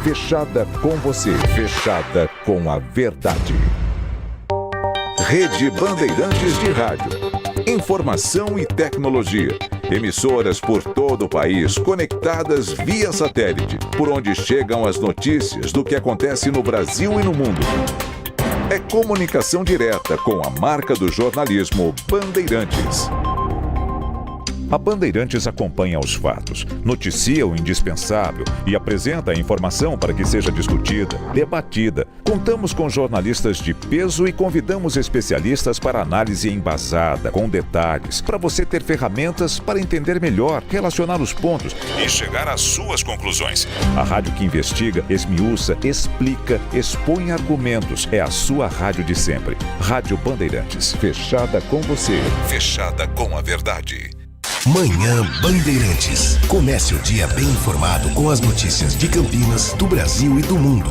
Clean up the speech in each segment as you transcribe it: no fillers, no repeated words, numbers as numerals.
Fechada com você, fechada com a verdade. Rede Bandeirantes de Rádio. Informação e tecnologia. Emissoras por todo o país, conectadas via satélite, por onde chegam as notícias do que acontece no Brasil e no mundo. É comunicação direta com a marca do jornalismo Bandeirantes. A Bandeirantes acompanha os fatos, noticia o indispensável e apresenta a informação para que seja discutida, debatida. Contamos com jornalistas de peso e convidamos especialistas para análise embasada, com detalhes, para você ter ferramentas para entender melhor, relacionar os pontos e chegar às suas conclusões. A rádio que investiga, esmiuça, explica, expõe argumentos. É a sua rádio de sempre. Rádio Bandeirantes. Fechada com você. Fechada com a verdade. Manhã Bandeirantes. Comece o dia bem informado com as notícias de Campinas, do Brasil e do mundo.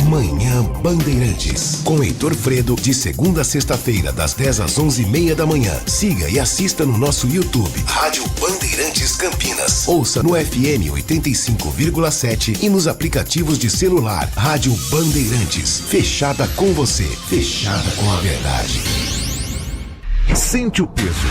Manhã Bandeirantes. Com Heitor Fredo, de segunda a sexta-feira, das 10 às 11h30 da manhã. Siga e assista no nosso YouTube, Rádio Bandeirantes Campinas. Ouça no FM 85,7 e nos aplicativos de celular. Rádio Bandeirantes. Fechada com você. Fechada com a verdade. Sente o peso.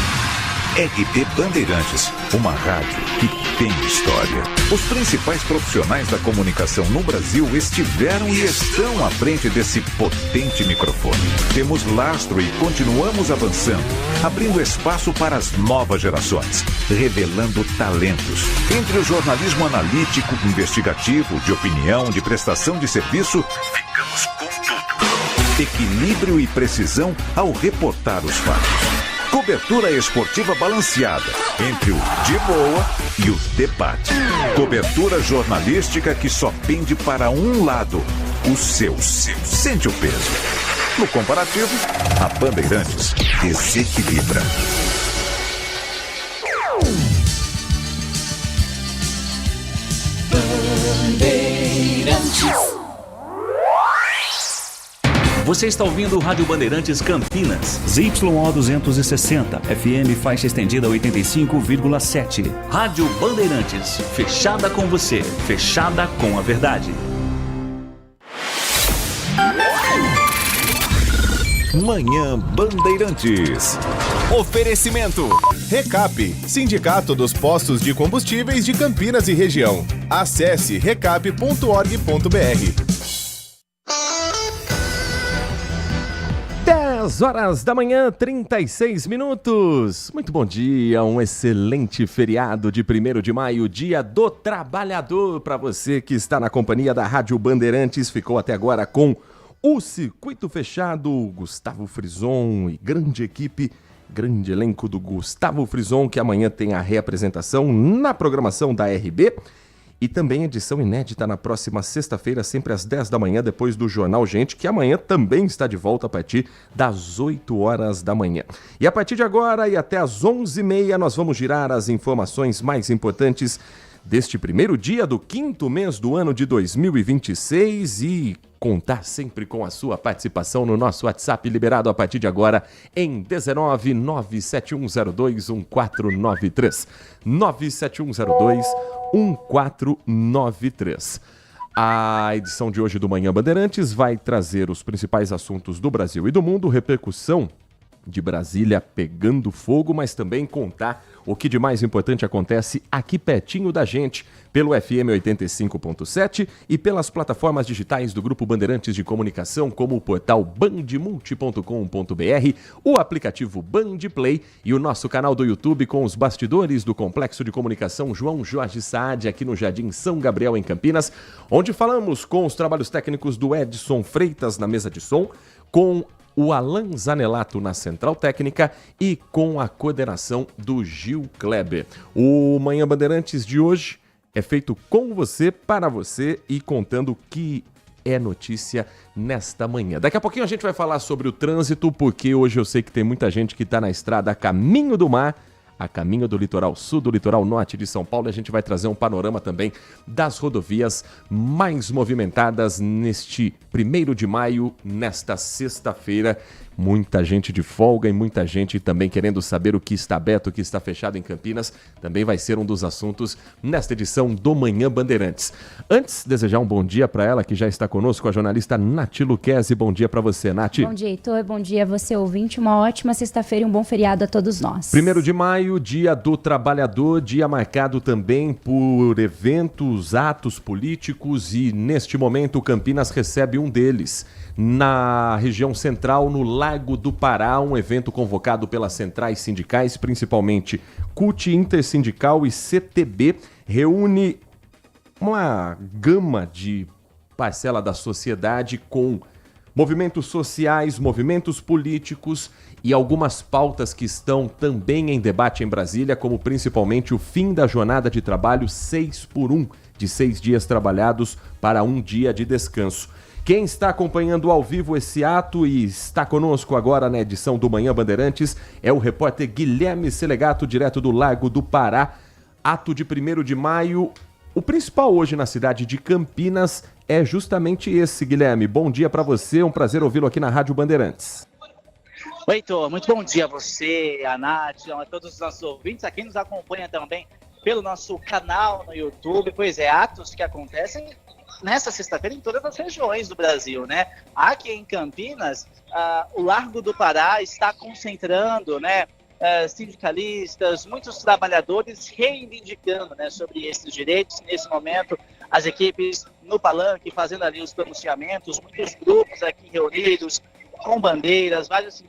RB Bandeirantes, uma rádio que tem história. Os principais profissionais da comunicação no Brasil estiveram e estão à frente desse potente microfone. Temos lastro e continuamos avançando, abrindo espaço para as novas gerações, revelando talentos. Entre o jornalismo analítico, investigativo, de opinião, de prestação de serviço, ficamos com tudo. Equilíbrio e precisão ao reportar os fatos. Cobertura esportiva balanceada entre o de boa e o debate. Cobertura jornalística que só pende para um lado, o seu. Sente o peso. No comparativo, a Bandeirantes desequilibra. Bandeirantes. Você está ouvindo o Rádio Bandeirantes Campinas. ZYO 260, FM faixa estendida 85,7. Rádio Bandeirantes, fechada com você, fechada com a verdade. Manhã Bandeirantes. Oferecimento. Recap, Sindicato dos Postos de Combustíveis de Campinas e Região. Acesse recap.org.br. 10 horas da manhã, 36 minutos. Muito bom dia, um excelente feriado de 1º de maio, Dia do Trabalhador. Para você que está na companhia da Rádio Bandeirantes, ficou até agora com o Circuito Fechado, Gustavo Frison e grande equipe, grande elenco do Gustavo Frison, que amanhã tem a reapresentação na programação da RB. E também edição inédita na próxima sexta-feira, sempre às 10 da manhã, depois do Jornal Gente, que amanhã também está de volta a partir das 8 horas da manhã. E a partir de agora e até às 11h30, nós vamos girar as informações mais importantes deste primeiro dia do 5º mês do ano de 2026 e contar sempre com a sua participação no nosso WhatsApp, liberado a partir de agora em 19 97102 1493. 97102 1493. A edição de hoje do Manhã Bandeirantes vai trazer os principais assuntos do Brasil e do mundo, repercussão de Brasília pegando fogo, mas também contar o que de mais importante acontece aqui pertinho da gente, pelo FM 85.7 e pelas plataformas digitais do Grupo Bandeirantes de Comunicação, como o portal bandmulti.com.br, o aplicativo Bandplay e o nosso canal do YouTube com os bastidores do Complexo de Comunicação João Jorge Saad, aqui no Jardim São Gabriel, em Campinas, onde falamos com os trabalhos técnicos do Edson Freitas na mesa de som, com o Alan Zanelato na Central Técnica e com a coordenação do Gil Kleber. O Manhã Bandeirantes de hoje é feito com você, para você e contando o que é notícia nesta manhã. Daqui a pouquinho a gente vai falar sobre o trânsito, porque hoje eu sei que tem muita gente que está na estrada a caminho do mar, a caminho do litoral sul, do litoral norte de São Paulo. A gente vai trazer um panorama também das rodovias mais movimentadas neste 1º de maio, nesta sexta-feira, Muita gente de folga e muita gente também querendo saber o que está aberto, o que está fechado em Campinas. Também vai ser um dos assuntos nesta edição do Manhã Bandeirantes. Antes, desejar um bom dia para ela, que já está conosco, a jornalista Nath Luquezzi. Bom dia para você, Nath. Bom dia, Heitor. Bom dia a você, ouvinte. Uma ótima sexta-feira e um bom feriado a todos nós. 1º de maio, Dia do Trabalhador, dia marcado também por eventos, atos políticos e, neste momento, Campinas recebe um deles. Na região central, no Largo do Pará, um evento convocado pelas centrais sindicais, principalmente CUT, Intersindical e CTB, reúne uma gama de parcela da sociedade com movimentos sociais, movimentos políticos e algumas pautas que estão também em debate em Brasília, como principalmente o fim da jornada de trabalho 6x1, de 6 dias trabalhados para 1 dia de descanso. Quem está acompanhando ao vivo esse ato e está conosco agora na edição do Manhã Bandeirantes é o repórter Guilherme Selegato, direto do Largo do Pará. Ato de 1º de maio. O principal hoje na cidade de Campinas é justamente esse, Guilherme. Bom dia para você, um prazer ouvi-lo aqui na Rádio Bandeirantes. Oi, Heitor, muito bom dia a você, a Nath, a todos os nossos ouvintes, a quem nos acompanha também pelo nosso canal no YouTube. Pois é, atos que acontecem nessa sexta-feira em todas as regiões do Brasil, né? Aqui em Campinas, o Largo do Pará está concentrando, né, sindicalistas, muitos trabalhadores reivindicando, né, sobre esses direitos. Nesse momento, as equipes no palanque fazendo ali os pronunciamentos, muitos grupos aqui reunidos com bandeiras, vários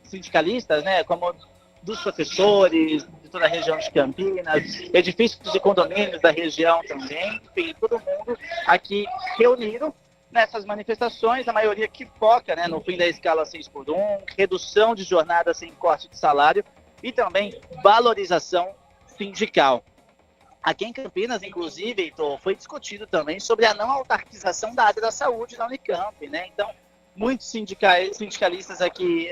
sindicalistas, né, como dos professores de toda a região de Campinas, edifícios e condomínios da região também, enfim, todo mundo aqui reunido nessas manifestações, a maioria que foca, né, no fim da escala 6x1, redução de jornada sem corte de salário e também valorização sindical. Aqui em Campinas, inclusive, Heitor, foi discutido também sobre a não autarquização da área da saúde na Unicamp, né? Então, muitos sindicalistas aqui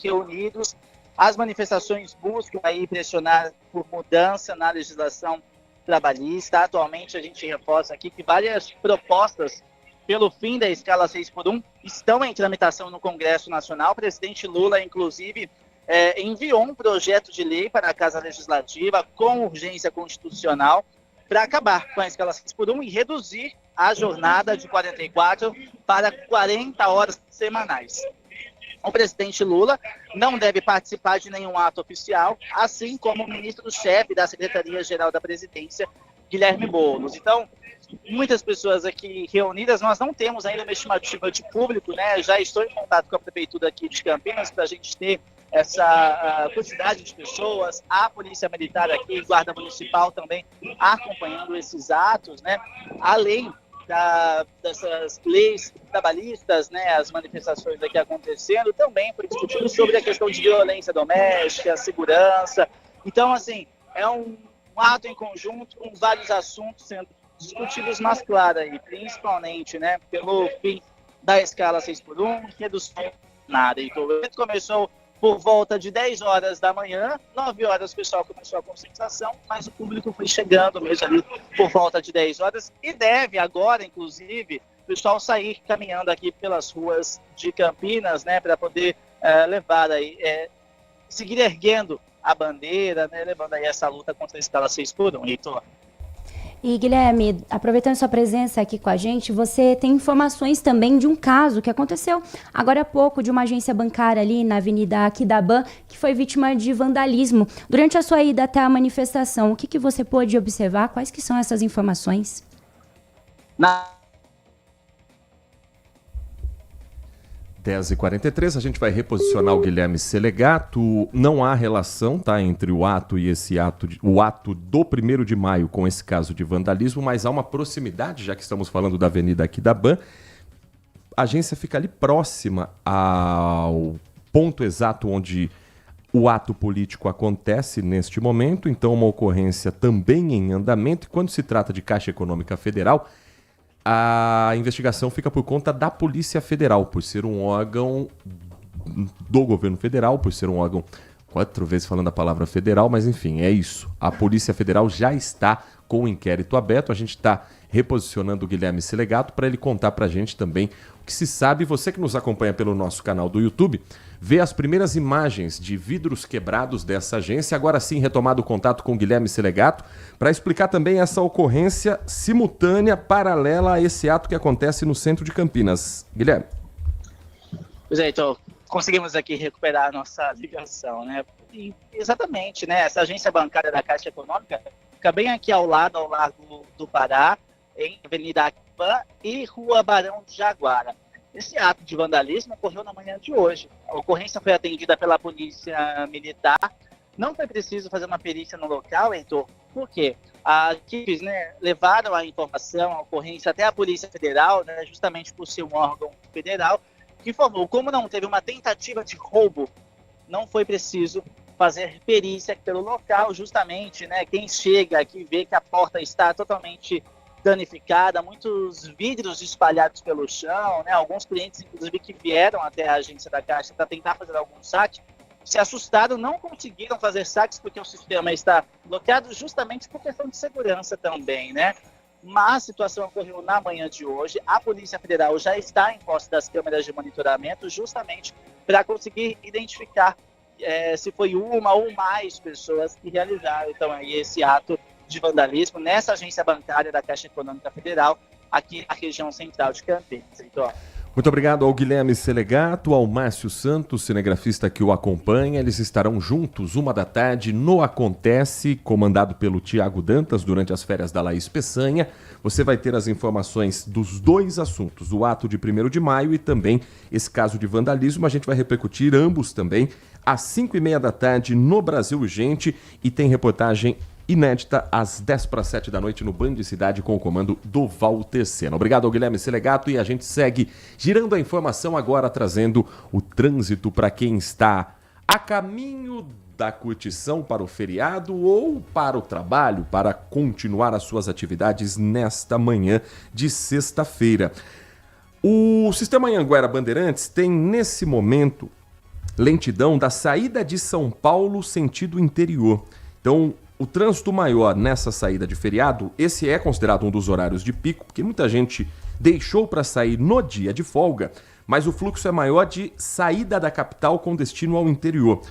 reunidos. As manifestações buscam aí pressionar por mudança na legislação trabalhista. Atualmente, a gente reforça aqui que várias propostas pelo fim da escala 6x1 estão em tramitação no Congresso Nacional. O presidente Lula, inclusive, enviou um projeto de lei para a Casa Legislativa com urgência constitucional para acabar com a escala 6x1 e reduzir a jornada de 44 para 40 horas semanais. O presidente Lula não deve participar de nenhum ato oficial, assim como o ministro-chefe da Secretaria-Geral da Presidência, Guilherme Boulos. Então, muitas pessoas aqui reunidas, nós não temos ainda uma estimativa de público, né? Já estou em contato com a prefeitura aqui de Campinas para a gente ter essa quantidade de pessoas, a Polícia Militar aqui, Guarda Municipal também acompanhando esses atos, né? Além dessas leis trabalhistas, né, as manifestações aqui acontecendo, também foi discutido sobre a questão de violência doméstica, segurança. Então, assim, é um ato em conjunto com vários assuntos sendo discutidos mais claro aí, principalmente, né, pelo fim da escala 6x1, redução nada. Então, o evento começou por volta de 10 horas da manhã, 9 horas o pessoal começou a concentração, mas o público foi chegando mesmo ali por volta de 10 horas e deve agora, inclusive, o pessoal sair caminhando aqui pelas ruas de Campinas, né, para poder levar aí, seguir erguendo a bandeira, né, levando aí essa luta contra a escala 6x1, Heitor. E Guilherme, aproveitando sua presença aqui com a gente, você tem informações também de um caso que aconteceu agora há pouco, de uma agência bancária ali na Avenida Aquidabã, que foi vítima de vandalismo. Durante a sua ida até a manifestação, o que você pôde observar? Quais que são essas informações? 10h43, a gente vai reposicionar o Guilherme Selegato. Não há relação, tá, entre o ato e esse ato, o ato do 1º de maio com esse caso de vandalismo, mas há uma proximidade, já que estamos falando da Avenida Aquidabã. A agência fica ali próxima ao ponto exato onde o ato político acontece neste momento, então uma ocorrência também em andamento. E quando se trata de Caixa Econômica Federal, a investigação fica por conta da Polícia Federal, por ser um órgão do governo federal, por ser um órgão 4 vezes falando a palavra federal, mas enfim, é isso. A Polícia Federal já está com o inquérito aberto. A gente está reposicionando o Guilherme Selegato para ele contar para a gente também o que se sabe. Você que nos acompanha pelo nosso canal do YouTube, vê as primeiras imagens de vidros quebrados dessa agência. Agora sim, retomado o contato com o Guilherme Selegato para explicar também essa ocorrência simultânea, paralela a esse ato que acontece no centro de Campinas. Guilherme. Pois é, então, conseguimos aqui recuperar a nossa ligação, né? E, exatamente, né? Essa agência bancária da Caixa Econômica fica bem aqui ao Largo do Pará, em Avenida Aquipã e Rua Barão de Jaguara. Esse ato de vandalismo ocorreu na manhã de hoje. A ocorrência foi atendida pela Polícia Militar. Não foi preciso fazer uma perícia no local, Heitor, porque as equipes, né, levaram a informação, a ocorrência até a Polícia Federal, né, justamente por ser um órgão federal, que informou, como não teve uma tentativa de roubo, não foi preciso fazer perícia pelo local, justamente, né, quem chega aqui vê que a porta está totalmente danificada, muitos vidros espalhados pelo chão, né, alguns clientes, inclusive, que vieram até a agência da Caixa para tentar fazer algum saque, se assustaram, não conseguiram fazer saques porque o sistema está bloqueado justamente por questão de segurança também, né? Mas a situação ocorreu na manhã de hoje. A Polícia Federal já está em posse das câmeras de monitoramento justamente para conseguir identificar se foi uma ou mais pessoas que realizaram então, aí, esse ato de vandalismo nessa agência bancária da Caixa Econômica Federal, aqui na região central de Campinas. Então, muito obrigado ao Guilherme Selegato, ao Márcio Santos, cinegrafista que o acompanha. Eles estarão juntos 13h no Acontece, comandado pelo Tiago Dantas durante as férias da Laís Peçanha. Você vai ter as informações dos dois assuntos, o ato de 1º de maio e também esse caso de vandalismo. A gente vai repercutir ambos também às 5h30 no Brasil Urgente e tem reportagem inédita às 6:50 no Band Cidade com o comando do Walter Sena. Obrigado ao Guilherme Selegato e a gente segue girando a informação agora, trazendo o trânsito para quem está a caminho da curtição para o feriado ou para o trabalho, para continuar as suas atividades nesta manhã de sexta-feira. O Sistema Anhanguera Bandeirantes tem nesse momento lentidão da saída de São Paulo sentido interior. Então, o trânsito maior nessa saída de feriado, esse é considerado um dos horários de pico, porque muita gente deixou para sair no dia de folga, mas o fluxo é maior de saída da capital com destino ao interior.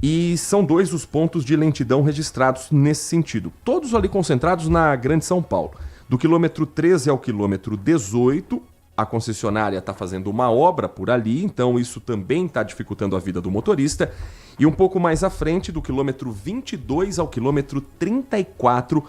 E são 2 os pontos de lentidão registrados nesse sentido, todos ali concentrados na Grande São Paulo. Do quilômetro 13 ao quilômetro 18, a concessionária está fazendo uma obra por ali, então isso também está dificultando a vida do motorista. E um pouco mais à frente, do quilômetro 22 ao quilômetro 34,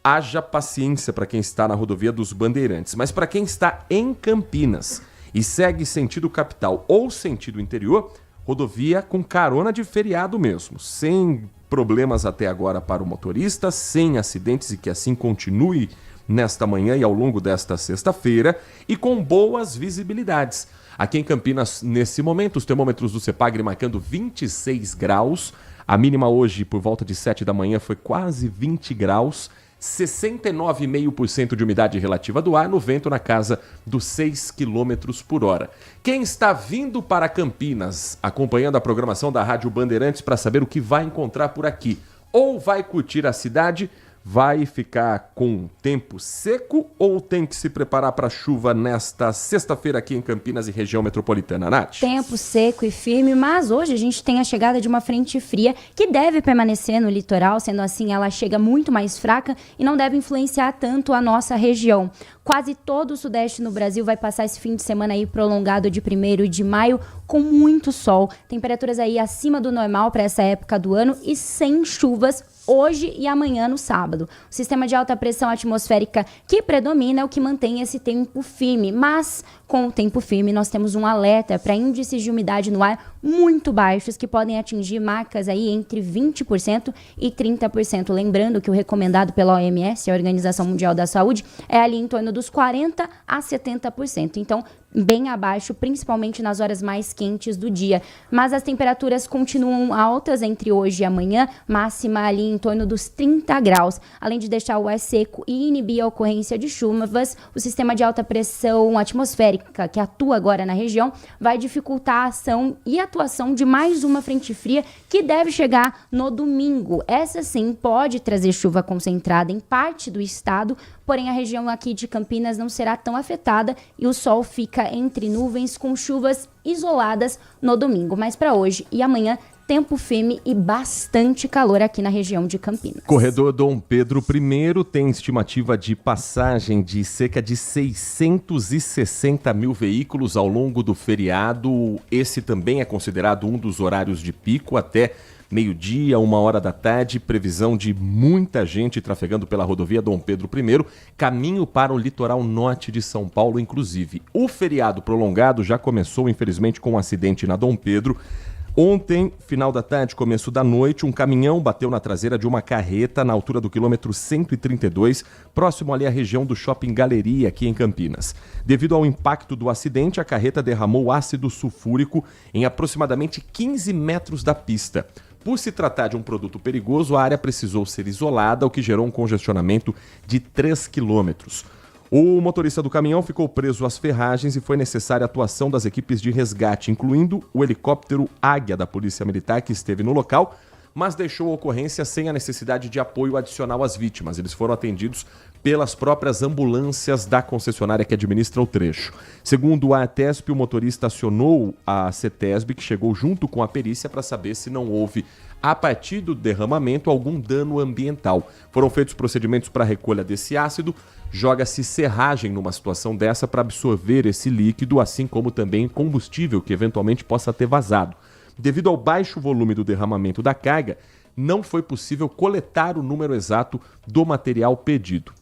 haja paciência para quem está na rodovia dos Bandeirantes. Mas para quem está em Campinas e segue sentido capital ou sentido interior, rodovia com carona de feriado mesmo, sem problemas até agora para o motorista, sem acidentes e que assim continue nesta manhã e ao longo desta sexta-feira e com boas visibilidades. Aqui em Campinas, nesse momento, os termômetros do CEPAGRE marcando 26 graus. A mínima hoje, por volta de 7 da manhã, foi quase 20 graus. 69,5% de umidade relativa do ar, no vento na casa dos 6 km por hora. Quem está vindo para Campinas, acompanhando a programação da Rádio Bandeirantes para saber o que vai encontrar por aqui, ou vai curtir a cidade, vai ficar com tempo seco ou tem que se preparar para chuva nesta sexta-feira aqui em Campinas e região metropolitana, Nath? Tempo seco e firme, mas hoje a gente tem a chegada de uma frente fria que deve permanecer no litoral, sendo assim ela chega muito mais fraca e não deve influenciar tanto a nossa região. Quase todo o sudeste no Brasil vai passar esse fim de semana aí prolongado de 1º de maio com muito sol. Temperaturas aí acima do normal para essa época do ano e sem chuvas hoje e amanhã no sábado. O sistema de alta pressão atmosférica que predomina é o que mantém esse tempo firme, mas com o tempo firme nós temos um alerta para índices de umidade no ar muito baixos que podem atingir marcas aí entre 20% e 30%. Lembrando que o recomendado pela OMS, a Organização Mundial da Saúde, é ali em torno dos 40% a 70%. Então, bem abaixo, principalmente nas horas mais quentes do dia. Mas as temperaturas continuam altas entre hoje e amanhã, máxima ali em torno dos 30 graus. Além de deixar o ar seco e inibir a ocorrência de chuvas, o sistema de alta pressão atmosférica que atua agora na região vai dificultar a ação e atuação de mais uma frente fria que deve chegar no domingo. Essa sim pode trazer chuva concentrada em parte do estado, porém a região aqui de Campinas não será tão afetada e o sol fica entre nuvens com chuvas isoladas no domingo. Mas para hoje e amanhã, tempo firme e bastante calor aqui na região de Campinas. Corredor Dom Pedro I tem estimativa de passagem de cerca de 660 mil veículos ao longo do feriado. Esse também é considerado um dos horários de pico, até meio-dia, 1h da tarde, previsão de muita gente trafegando pela rodovia Dom Pedro I, caminho para o litoral norte de São Paulo, inclusive. O feriado prolongado já começou, infelizmente, com um acidente na Dom Pedro. Ontem, final da tarde, começo da noite, um caminhão bateu na traseira de uma carreta na altura do quilômetro 132, próximo ali à região do Shopping Galeria, aqui em Campinas. Devido ao impacto do acidente, a carreta derramou ácido sulfúrico em aproximadamente 15 metros da pista. Por se tratar de um produto perigoso, a área precisou ser isolada, o que gerou um congestionamento de 3 quilômetros. O motorista do caminhão ficou preso às ferragens e foi necessária a atuação das equipes de resgate, incluindo o helicóptero Águia da Polícia Militar, que esteve no local, mas deixou a ocorrência sem a necessidade de apoio adicional às vítimas. Eles foram atendidos pelas próprias ambulâncias da concessionária que administra o trecho. Segundo a ATESP, o motorista acionou a CETESB, que chegou junto com a perícia para saber se não houve, a partir do derramamento, algum dano ambiental. Foram feitos procedimentos para a recolha desse ácido, joga-se serragem numa situação dessa para absorver esse líquido, assim como também combustível que eventualmente possa ter vazado. Devido ao baixo volume do derramamento da carga, não foi possível coletar o número exato do material pedido.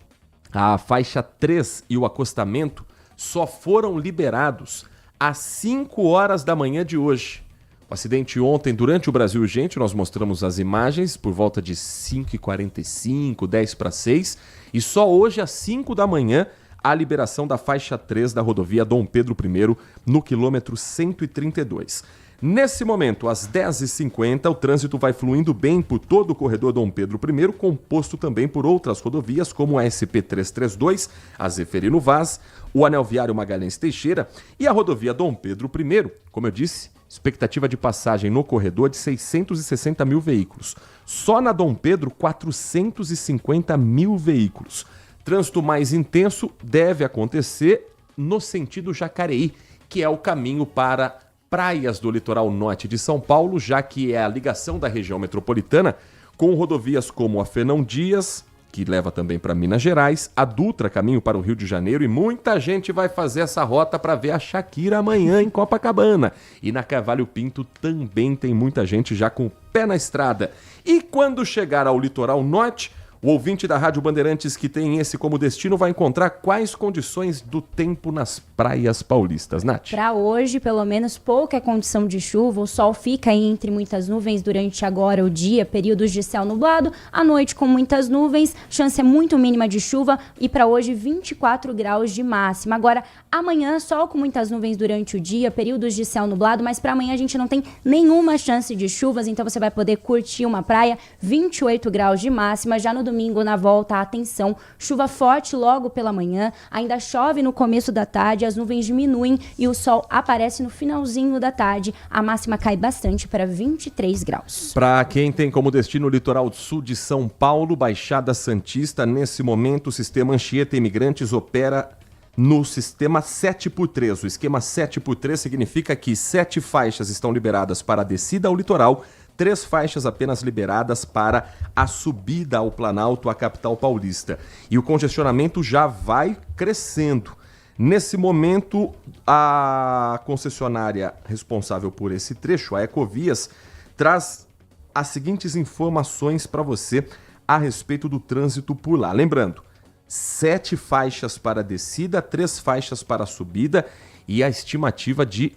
A faixa 3 e o acostamento só foram liberados às 5 horas da manhã de hoje. O acidente ontem, durante o Brasil Urgente, nós mostramos as imagens por volta de 5h45, 10:06, e só hoje às 5 da manhã a liberação da faixa 3 da rodovia Dom Pedro I no quilômetro 132. Nesse momento, às 10h50, o trânsito vai fluindo bem por todo o corredor Dom Pedro I, composto também por outras rodovias, como a SP-332, a Zeferino Vaz, o Anel Viário Magalhães Teixeira e a rodovia Dom Pedro I. Como eu disse, expectativa de passagem no corredor de 660 mil veículos. Só na Dom Pedro, 450 mil veículos. Trânsito mais intenso deve acontecer no sentido Jacareí, que é o caminho para praias do litoral norte de São Paulo, já que é a ligação da região metropolitana com rodovias como a Fernão Dias, que leva também para Minas Gerais, a Dutra, caminho para o Rio de Janeiro, e muita gente vai fazer essa rota para ver a Shakira amanhã em Copacabana. E na Carvalho Pinto também tem muita gente já com o pé na estrada. E quando chegar ao litoral norte, o ouvinte da Rádio Bandeirantes que tem esse como destino vai encontrar quais condições do tempo nas praias paulistas, Nath? Para hoje, pelo menos, pouca condição de chuva. O sol fica aí entre muitas nuvens durante agora o dia, períodos de céu nublado, à noite com muitas nuvens, chance é muito mínima de chuva e para hoje 24 graus de máxima. Agora, amanhã, sol com muitas nuvens durante o dia, períodos de céu nublado, mas para amanhã a gente não tem nenhuma chance de chuvas, então você vai poder curtir uma praia, 28 graus de máxima. Já no domingo, na volta, atenção, chuva forte logo pela manhã, ainda chove no começo da tarde, as nuvens diminuem e o sol aparece no finalzinho da tarde. A máxima cai bastante para 23 graus. Para quem tem como destino o litoral sul de São Paulo, Baixada Santista, nesse momento o sistema Anchieta Imigrantes opera no sistema 7x3. O esquema 7x3 significa que 7 faixas estão liberadas para a descida ao litoral, 3 faixas apenas liberadas para a subida ao Planalto, à capital paulista. E o congestionamento já vai crescendo. Nesse momento, a concessionária responsável por esse trecho, a Ecovias, traz as seguintes informações para você a respeito do trânsito por lá. Lembrando, 7 faixas para a descida, 3 faixas para a subida e a estimativa de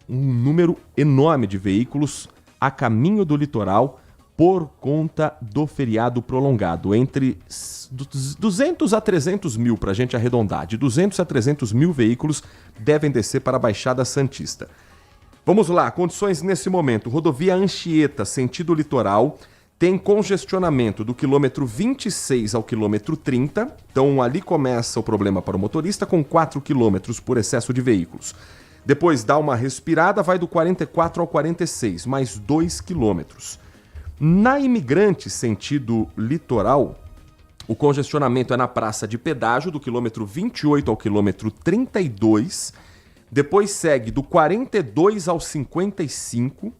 um número enorme de veículos a caminho do litoral por conta do feriado prolongado. Entre 200 a 300 mil, para a gente arredondar, de 200 a 300 mil veículos devem descer para a Baixada Santista. Vamos lá, condições nesse momento. Rodovia Anchieta, sentido litoral, tem congestionamento do quilômetro 26 ao quilômetro 30. Então ali começa o problema para o motorista, com 4 quilômetros por excesso de veículos. Depois dá uma respirada, vai do 44 ao 46, mais 2 quilômetros. Na Imigrante, sentido litoral, o congestionamento é na praça de pedágio, do quilômetro 28 ao quilômetro 32. Depois segue do 42 ao 55.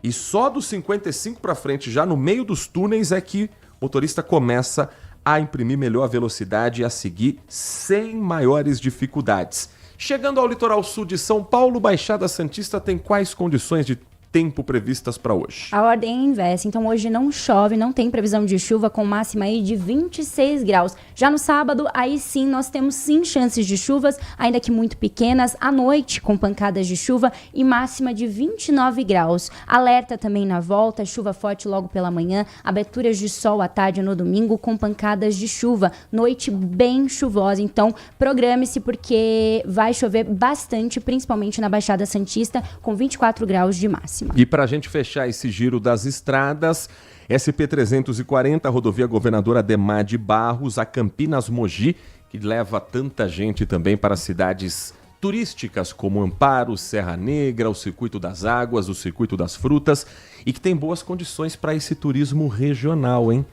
E só do 55 para frente, já no meio dos túneis, é que o motorista começa a imprimir melhor velocidade e a seguir sem maiores dificuldades. Chegando ao litoral sul de São Paulo, Baixada Santista tem quais condições de tempo previstas para hoje? A ordem é inversa, então hoje não chove, não tem previsão de chuva, com máxima aí de 26 graus. Já no sábado, aí sim, nós temos sim chances de chuvas, ainda que muito pequenas, à noite com pancadas de chuva e máxima de 29 graus. Alerta também na volta, chuva forte logo pela manhã, aberturas de sol à tarde no domingo com pancadas de chuva, noite bem chuvosa, então programe-se porque vai chover bastante, principalmente na Baixada Santista, com 24 graus de máxima. E para a gente fechar esse giro das estradas, SP-340, rodovia Governador Adhemar de Barros, a Campinas Mogi, que leva tanta gente também para cidades turísticas como Amparo, Serra Negra, o Circuito das Águas, o Circuito das Frutas, e que tem boas condições para esse turismo regional, hein?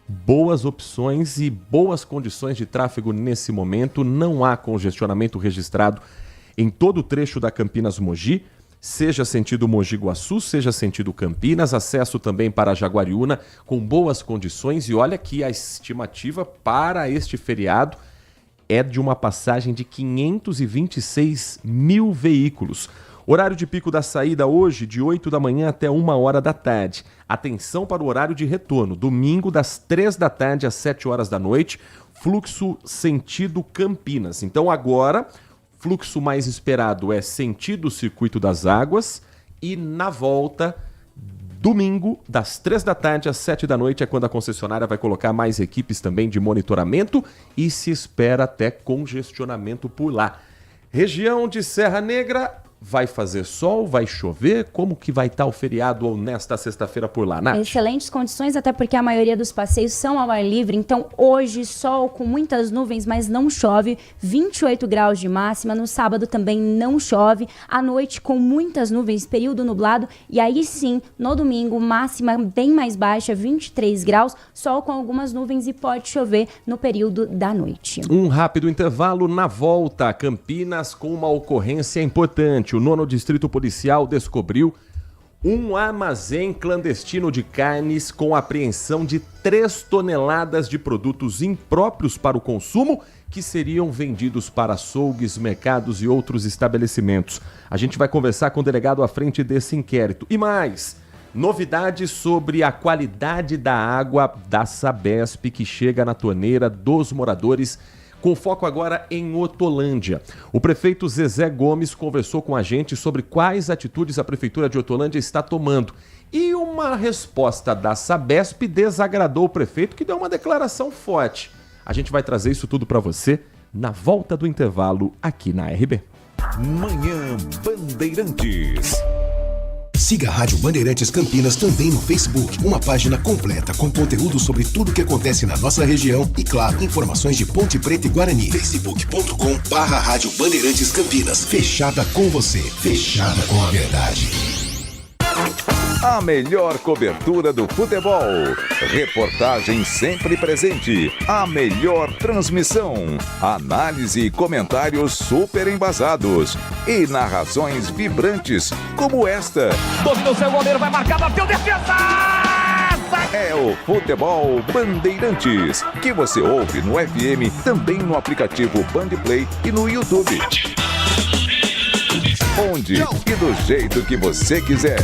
Boas opções e boas condições de tráfego nesse momento, não há congestionamento registrado em todo o trecho da Campinas Mogi, seja sentido Mogi Guaçu, seja sentido Campinas, acesso também para Jaguariúna com boas condições. E olha que a estimativa para este feriado é de uma passagem de 526 mil veículos. Horário de pico da saída hoje, de 8 da manhã até 1 hora da tarde. Atenção para o horário de retorno, domingo das 3 da tarde às 7 horas da noite, fluxo sentido Campinas. Então agora, fluxo mais esperado é sentido Circuito das Águas e na volta, domingo, das 3 da tarde às 7 da noite é quando a concessionária vai colocar mais equipes também de monitoramento e se espera até congestionamento por lá. Região de Serra Negra, vai fazer sol, vai chover? Como que vai estar o feriado nesta sexta-feira por lá, Nath? Excelentes condições, até porque a maioria dos passeios são ao ar livre. Então, hoje, sol com muitas nuvens, mas não chove. 28 graus de máxima. No sábado também não chove. À noite, com muitas nuvens, período nublado. E aí sim, no domingo, máxima bem mais baixa, 23 graus. Sol com algumas nuvens e pode chover no período da noite. Um rápido intervalo. Na volta, Campinas com uma ocorrência importante. O 9º Distrito Policial descobriu um armazém clandestino de carnes com apreensão de 3 toneladas de produtos impróprios para o consumo que seriam vendidos para açougues, mercados e outros estabelecimentos. A gente vai conversar com o delegado à frente desse inquérito. E mais, novidades sobre a qualidade da água da Sabesp que chega na torneira dos moradores, com foco agora em Hortolândia. O prefeito Zezé Gomes conversou com a gente sobre quais atitudes a Prefeitura de Hortolândia está tomando. E uma resposta da Sabesp desagradou o prefeito, que deu uma declaração forte. A gente vai trazer isso tudo para você na volta do intervalo aqui na RB. Manhã Bandeirantes. Siga a Rádio Bandeirantes Campinas também no Facebook, uma página completa com conteúdo sobre tudo que acontece na nossa região e, claro, informações de Ponte Preta e Guarani. facebook.com/Rádio Bandeirantes Campinas. Fechada com você, fechada com a verdade. A melhor cobertura do futebol. Reportagem sempre presente. A melhor transmissão. Análise e comentários super embasados. E narrações vibrantes como esta. Dominou seu goleiro, vai marcar, bateu, defesa! É o Futebol Bandeirantes, que você ouve no FM, também no aplicativo Bandplay e no YouTube. Onde e do jeito que você quiser.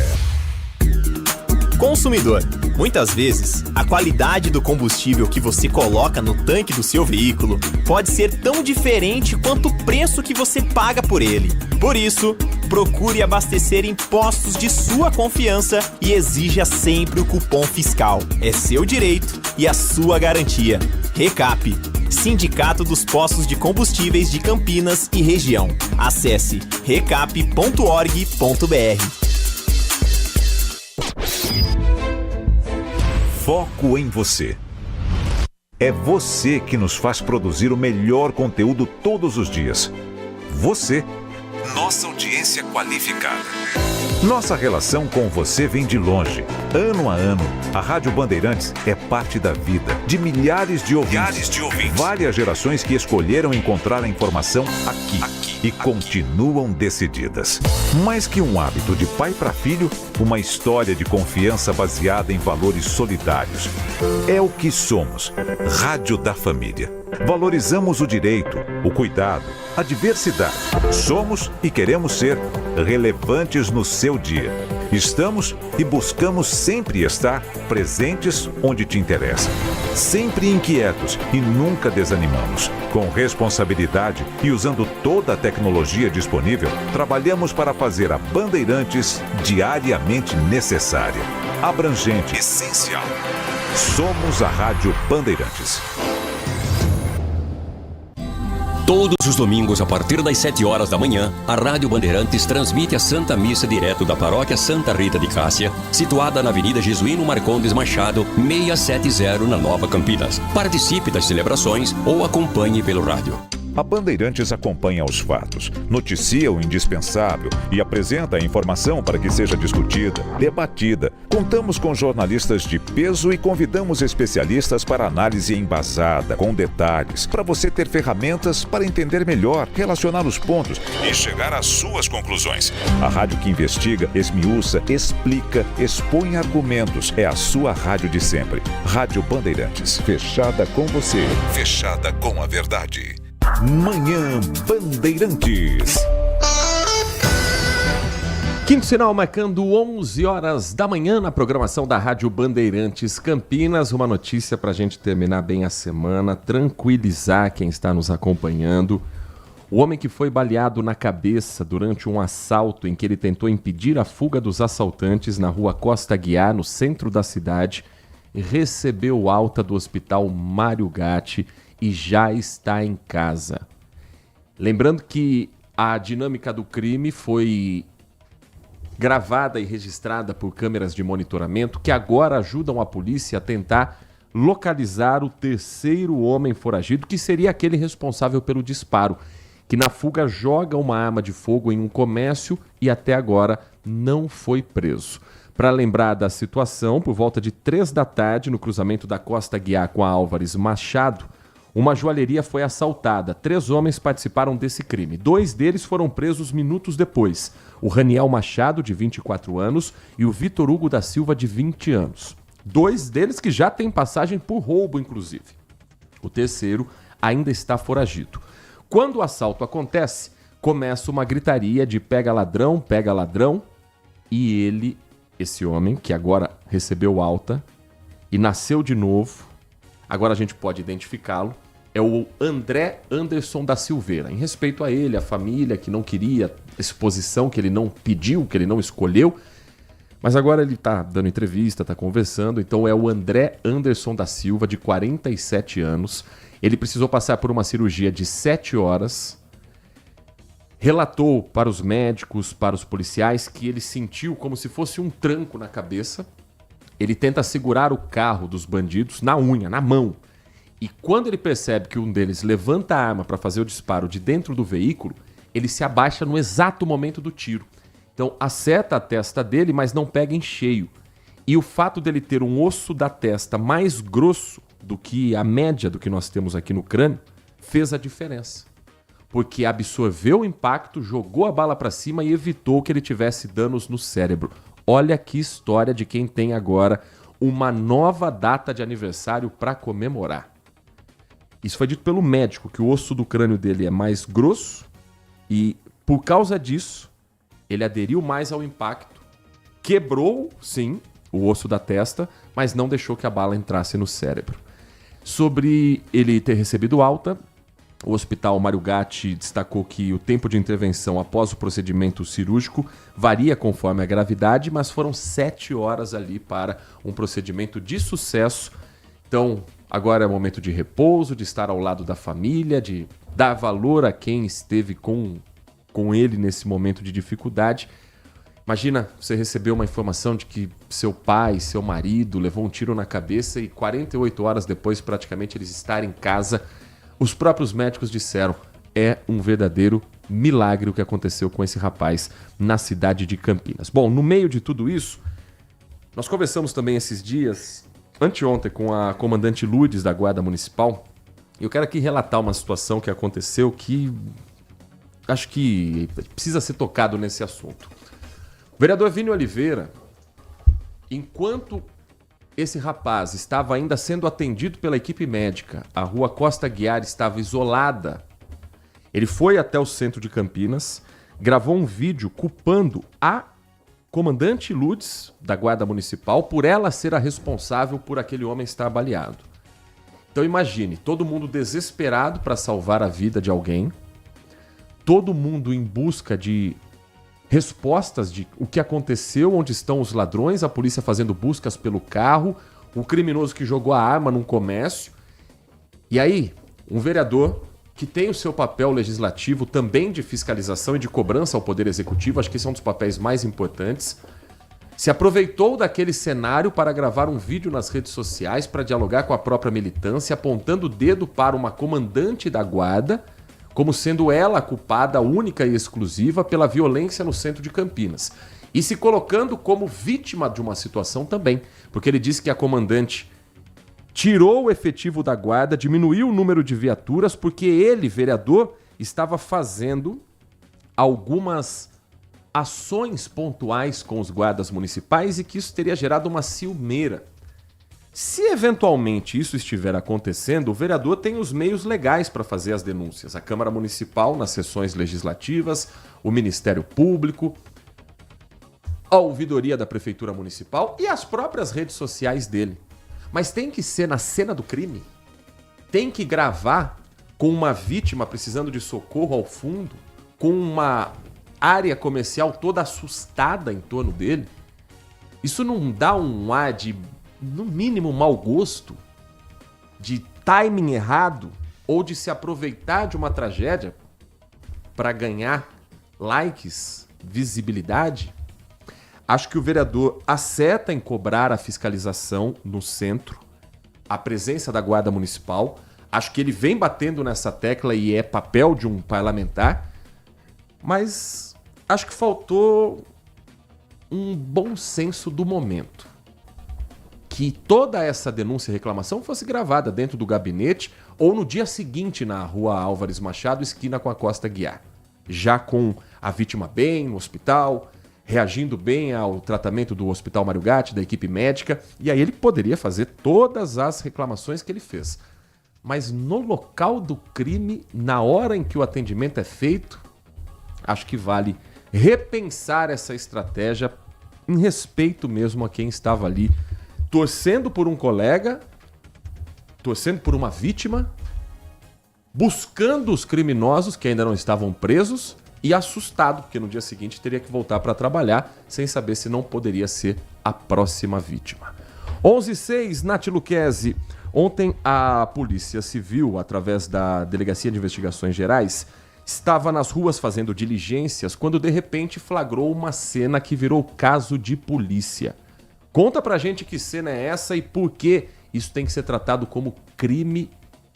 Consumidor, muitas vezes, a qualidade do combustível que você coloca no tanque do seu veículo pode ser tão diferente quanto o preço que você paga por ele. Por isso, Procure abastecer em postos de sua confiança e exija sempre o cupom fiscal. É seu direito e a sua garantia. Recap, Sindicato dos Postos de Combustíveis de Campinas e Região. Acesse recap.org.br. Foco em você. É você que nos faz produzir o melhor conteúdo todos os dias. Você, nossa audiência qualificada. Nossa relação com você vem de longe. Ano a ano, a Rádio Bandeirantes é parte da vida de milhares de ouvintes. Várias gerações que escolheram encontrar a informação aqui e continuam decididas. Mais que um hábito de pai para filho, uma história de confiança baseada em valores solidários. É o que somos. Rádio da Família. Valorizamos o direito, o cuidado, a diversidade. Somos e queremos ser relevantes no seu dia. Estamos e buscamos sempre estar presentes onde te interessa. Sempre inquietos e nunca desanimamos. Com responsabilidade e usando toda a tecnologia disponível, trabalhamos para fazer a Bandeirantes diariamente necessária, abrangente, essencial. Somos a Rádio Bandeirantes. Todos os domingos, a partir das 7 horas da manhã, a Rádio Bandeirantes transmite a Santa Missa direto da Paróquia Santa Rita de Cássia, situada na Avenida Jesuíno Marcondes Machado, 670, na Nova Campinas. Participe das celebrações ou acompanhe pelo rádio. A Bandeirantes acompanha os fatos, noticia o indispensável e apresenta a informação para que seja discutida, debatida. Contamos com jornalistas de peso e convidamos especialistas para análise embasada, com detalhes, para você ter ferramentas para entender melhor, relacionar os pontos e chegar às suas conclusões. A rádio que investiga, esmiuça, explica, expõe argumentos. É a sua rádio de sempre. Rádio Bandeirantes, fechada com você, fechada com a verdade. Manhã Bandeirantes. Quinto sinal marcando 11 horas da manhã na programação da Rádio Bandeirantes Campinas. Uma notícia para a gente terminar bem a semana, tranquilizar quem está nos acompanhando. O homem que foi baleado na cabeça durante um assalto em que ele tentou impedir a fuga dos assaltantes na rua Costa Guiar, no centro da cidade, recebeu alta do Hospital Mário Gatti e já está em casa. Lembrando que a dinâmica do crime foi gravada e registrada por câmeras de monitoramento que agora ajudam a polícia a tentar localizar o terceiro homem foragido, que seria aquele responsável pelo disparo, que na fuga joga uma arma de fogo em um comércio e até agora não foi preso. Para lembrar da situação, por volta de 3 da tarde, no cruzamento da Costa Guiar com a Álvares Machado, uma joalheria foi assaltada. 3 homens participaram desse crime. 2 deles foram presos minutos depois. O Raniel Machado, de 24 anos, e o Vitor Hugo da Silva, de 20 anos. 2 deles que já têm passagem por roubo, inclusive. O terceiro ainda está foragido. Quando o assalto acontece, começa uma gritaria de pega ladrão, e ele, esse homem, que agora recebeu alta e nasceu de novo, agora a gente pode identificá-lo, é o André Anderson da Silveira. Em respeito a ele, a família que não queria exposição, que ele não pediu, que ele não escolheu, mas agora ele está dando entrevista, está conversando. Então é o André Anderson da Silva, de 47 anos. Ele precisou passar por uma cirurgia de 7 horas. Relatou para os médicos, para os policiais, que ele sentiu como se fosse um tranco na cabeça. Ele tenta segurar o carro dos bandidos na unha, na mão. E quando ele percebe que um deles levanta a arma para fazer o disparo de dentro do veículo, ele se abaixa no exato momento do tiro. Então acerta a testa dele, mas não pega em cheio. E o fato dele ter um osso da testa mais grosso do que a média do que nós temos aqui no crânio, fez a diferença. Porque absorveu o impacto, jogou a bala para cima e evitou que ele tivesse danos no cérebro. Olha que história de quem tem agora uma nova data de aniversário para comemorar. Isso foi dito pelo médico, que o osso do crânio dele é mais grosso e, por causa disso, ele aderiu mais ao impacto, quebrou, sim, o osso da testa, mas não deixou que a bala entrasse no cérebro. Sobre ele ter recebido alta, O Hospital Mário Gatti destacou que o tempo de intervenção após o procedimento cirúrgico varia conforme a gravidade, mas foram 7 horas ali para um procedimento de sucesso. Então, agora é momento de repouso, de estar ao lado da família, de dar valor a quem esteve com ele nesse momento de dificuldade. Imagina você receber uma informação de que seu pai, seu marido levou um tiro na cabeça e 48 horas depois praticamente eles estarem em casa. Os próprios médicos disseram, é um verdadeiro milagre o que aconteceu com esse rapaz na cidade de Campinas. Bom, no meio de tudo isso, nós conversamos também esses dias, anteontem, com a comandante Lourdes da Guarda Municipal. Eu quero aqui relatar uma situação que aconteceu que acho que precisa ser tocado nesse assunto. O vereador Vini Oliveira, enquanto esse rapaz estava ainda sendo atendido pela equipe médica, a rua Costa Guiar estava isolada. Ele foi até o centro de Campinas, gravou um vídeo culpando a comandante Lourdes, da Guarda Municipal, por ela ser a responsável por aquele homem estar baleado. Então imagine, todo mundo desesperado para salvar a vida de alguém, todo mundo em busca de respostas de o que aconteceu, onde estão os ladrões, a polícia fazendo buscas pelo carro, o criminoso que jogou a arma num comércio. E aí, um vereador que tem o seu papel legislativo também de fiscalização e de cobrança ao Poder Executivo, acho que esse é um dos papéis mais importantes, se aproveitou daquele cenário para gravar um vídeo nas redes sociais para dialogar com a própria militância, apontando o dedo para uma comandante da guarda, como sendo ela a culpada única e exclusiva pela violência no centro de Campinas. E se colocando como vítima de uma situação também, porque ele disse que a comandante tirou o efetivo da guarda, diminuiu o número de viaturas, porque ele, vereador, estava fazendo algumas ações pontuais com os guardas municipais e que isso teria gerado uma ciumeira. Se eventualmente isso estiver acontecendo, o vereador tem os meios legais para fazer as denúncias. A Câmara Municipal nas sessões legislativas, o Ministério Público, a ouvidoria da Prefeitura Municipal e as próprias redes sociais dele. Mas tem que ser na cena do crime. Tem que gravar com uma vítima precisando de socorro ao fundo, com uma área comercial toda assustada em torno dele. Isso não dá um ar de, no mínimo, mau gosto, de timing errado ou de se aproveitar de uma tragédia para ganhar likes, visibilidade? Acho que o vereador acerta em cobrar a fiscalização no centro, a presença da Guarda Municipal. Acho que ele vem batendo nessa tecla e é papel de um parlamentar, mas acho que faltou um bom senso do momento. Que toda essa denúncia e reclamação fosse gravada dentro do gabinete ou no dia seguinte na rua Álvares Machado, esquina com a Costa Guiar. Já com a vítima bem no hospital, reagindo bem ao tratamento do Hospital Mário Gatti, da equipe médica, e aí ele poderia fazer todas as reclamações que ele fez. Mas no local do crime, na hora em que o atendimento é feito, acho que vale repensar essa estratégia em respeito mesmo a quem estava ali, torcendo por um colega, torcendo por uma vítima, buscando os criminosos que ainda não estavam presos e assustado, porque no dia seguinte teria que voltar para trabalhar sem saber se não poderia ser a próxima vítima. 11h06, Nath Luquezzi. Ontem a Polícia Civil, através da Delegacia de Investigações Gerais, estava nas ruas fazendo diligências quando de repente flagrou uma cena que virou caso de polícia. Conta pra gente que cena é essa e por que isso tem que ser tratado como crime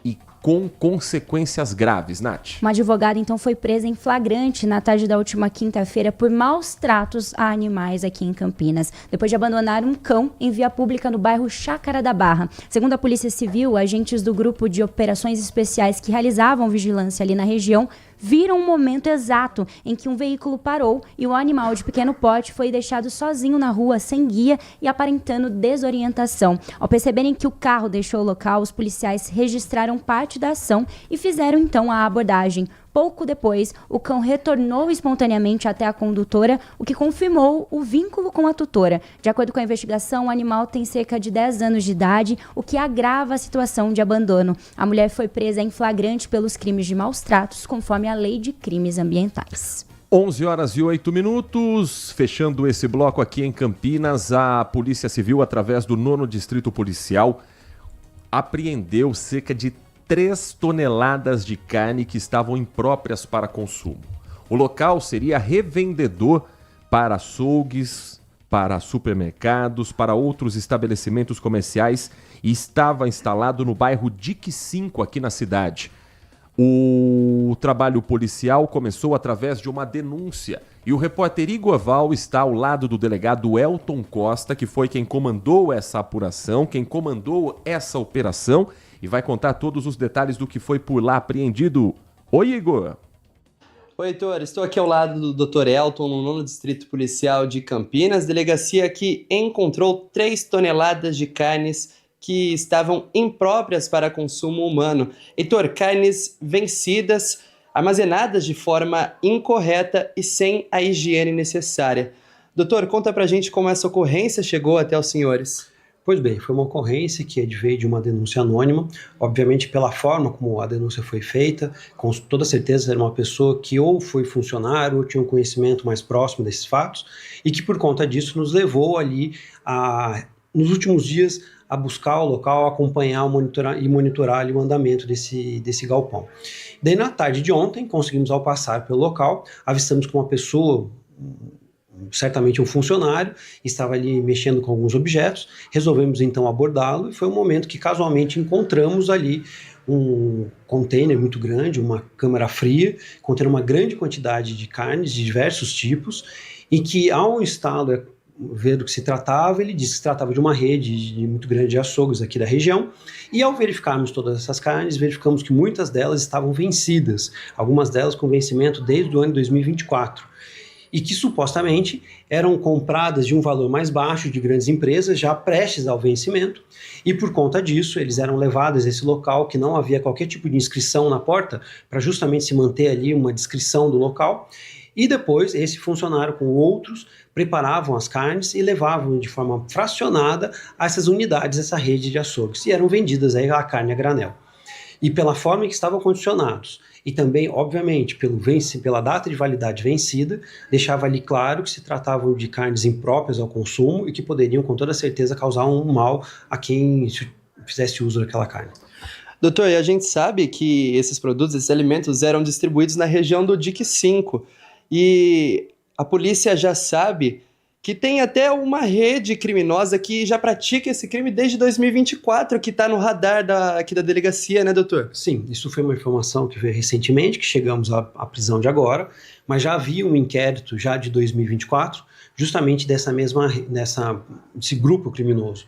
e com consequências graves, Nath. Uma advogada, então, foi presa em flagrante na tarde da última quinta-feira por maus tratos a animais aqui em Campinas, depois de abandonar um cão em via pública no bairro Chácara da Barra. Segundo a Polícia Civil, agentes do grupo de operações especiais que realizavam vigilância ali na região viram um momento exato em que um veículo parou e o animal de pequeno porte foi deixado sozinho na rua, sem guia e aparentando desorientação. Ao perceberem que o carro deixou o local, os policiais registraram parte parte da ação e fizeram então a abordagem. Pouco depois, o cão retornou espontaneamente até a condutora, o que confirmou o vínculo com a tutora. De acordo com a investigação, o animal tem cerca de 10 anos de idade, o que agrava a situação de abandono. A mulher foi presa em flagrante pelos crimes de maus tratos, conforme a Lei de Crimes Ambientais. 11h08, fechando esse bloco aqui em Campinas, a Polícia Civil, através do 9º Distrito Policial, apreendeu cerca de 3 toneladas de carne que estavam impróprias para consumo. O local seria revendedor para açougues, para supermercados, para outros estabelecimentos comerciais e estava instalado no bairro Dique 5, aqui na cidade. O trabalho policial começou através de uma denúncia e o repórter Igor Val está ao lado do delegado Elton Costa, que foi quem comandou essa apuração, quem comandou essa operação e vai contar todos os detalhes do que foi por lá apreendido. Oi, Igor! Oi, Heitor. Estou aqui ao lado do Dr. Elton, no 9º Distrito Policial de Campinas, delegacia que encontrou 3 toneladas de carnes que estavam impróprias para consumo humano. Heitor, carnes vencidas, armazenadas de forma incorreta e sem a higiene necessária. Doutor, conta pra gente como essa ocorrência chegou até os senhores. Pois bem, foi uma ocorrência que veio de uma denúncia anônima, obviamente pela forma como a denúncia foi feita, com toda certeza era uma pessoa que ou foi funcionário ou tinha um conhecimento mais próximo desses fatos e que por conta disso nos levou ali nos últimos dias a buscar o local, acompanhar e monitorar ali o andamento desse galpão. Daí na tarde de ontem, conseguimos ao passar pelo local, avistamos que uma pessoa, certamente um funcionário, estava ali mexendo com alguns objetos, resolvemos então abordá-lo e foi um momento que casualmente encontramos ali um container muito grande, uma câmara fria, contendo uma grande quantidade de carnes de diversos tipos e que ao instálo ver do que se tratava, ele disse que se tratava de uma rede muito grande de açougues aqui da região, e ao verificarmos todas essas carnes, verificamos que muitas delas estavam vencidas, algumas delas com vencimento desde o ano de 2024, e que supostamente eram compradas de um valor mais baixo de grandes empresas, já prestes ao vencimento, e por conta disso eles eram levados a esse local que não havia qualquer tipo de inscrição na porta, para justamente se manter ali uma descrição do local, e depois esse funcionário com outros preparavam as carnes e levavam de forma fracionada a essas unidades, essa rede de açougues, e eram vendidas aí a carne a granel. E pela forma em que estavam condicionados, e também, obviamente, pela data de validade vencida, deixava ali claro que se tratavam de carnes impróprias ao consumo e que poderiam, com toda certeza, causar um mal a quem fizesse uso daquela carne. Doutor, e a gente sabe que esses produtos, esses alimentos eram distribuídos na região do Dique 5, e a polícia já sabe que tem até uma rede criminosa que já pratica esse crime desde 2024, que está no radar aqui da delegacia, né, doutor? Sim, isso foi uma informação que veio recentemente, que chegamos à prisão de agora, mas já havia um inquérito já de 2024, justamente desse grupo criminoso.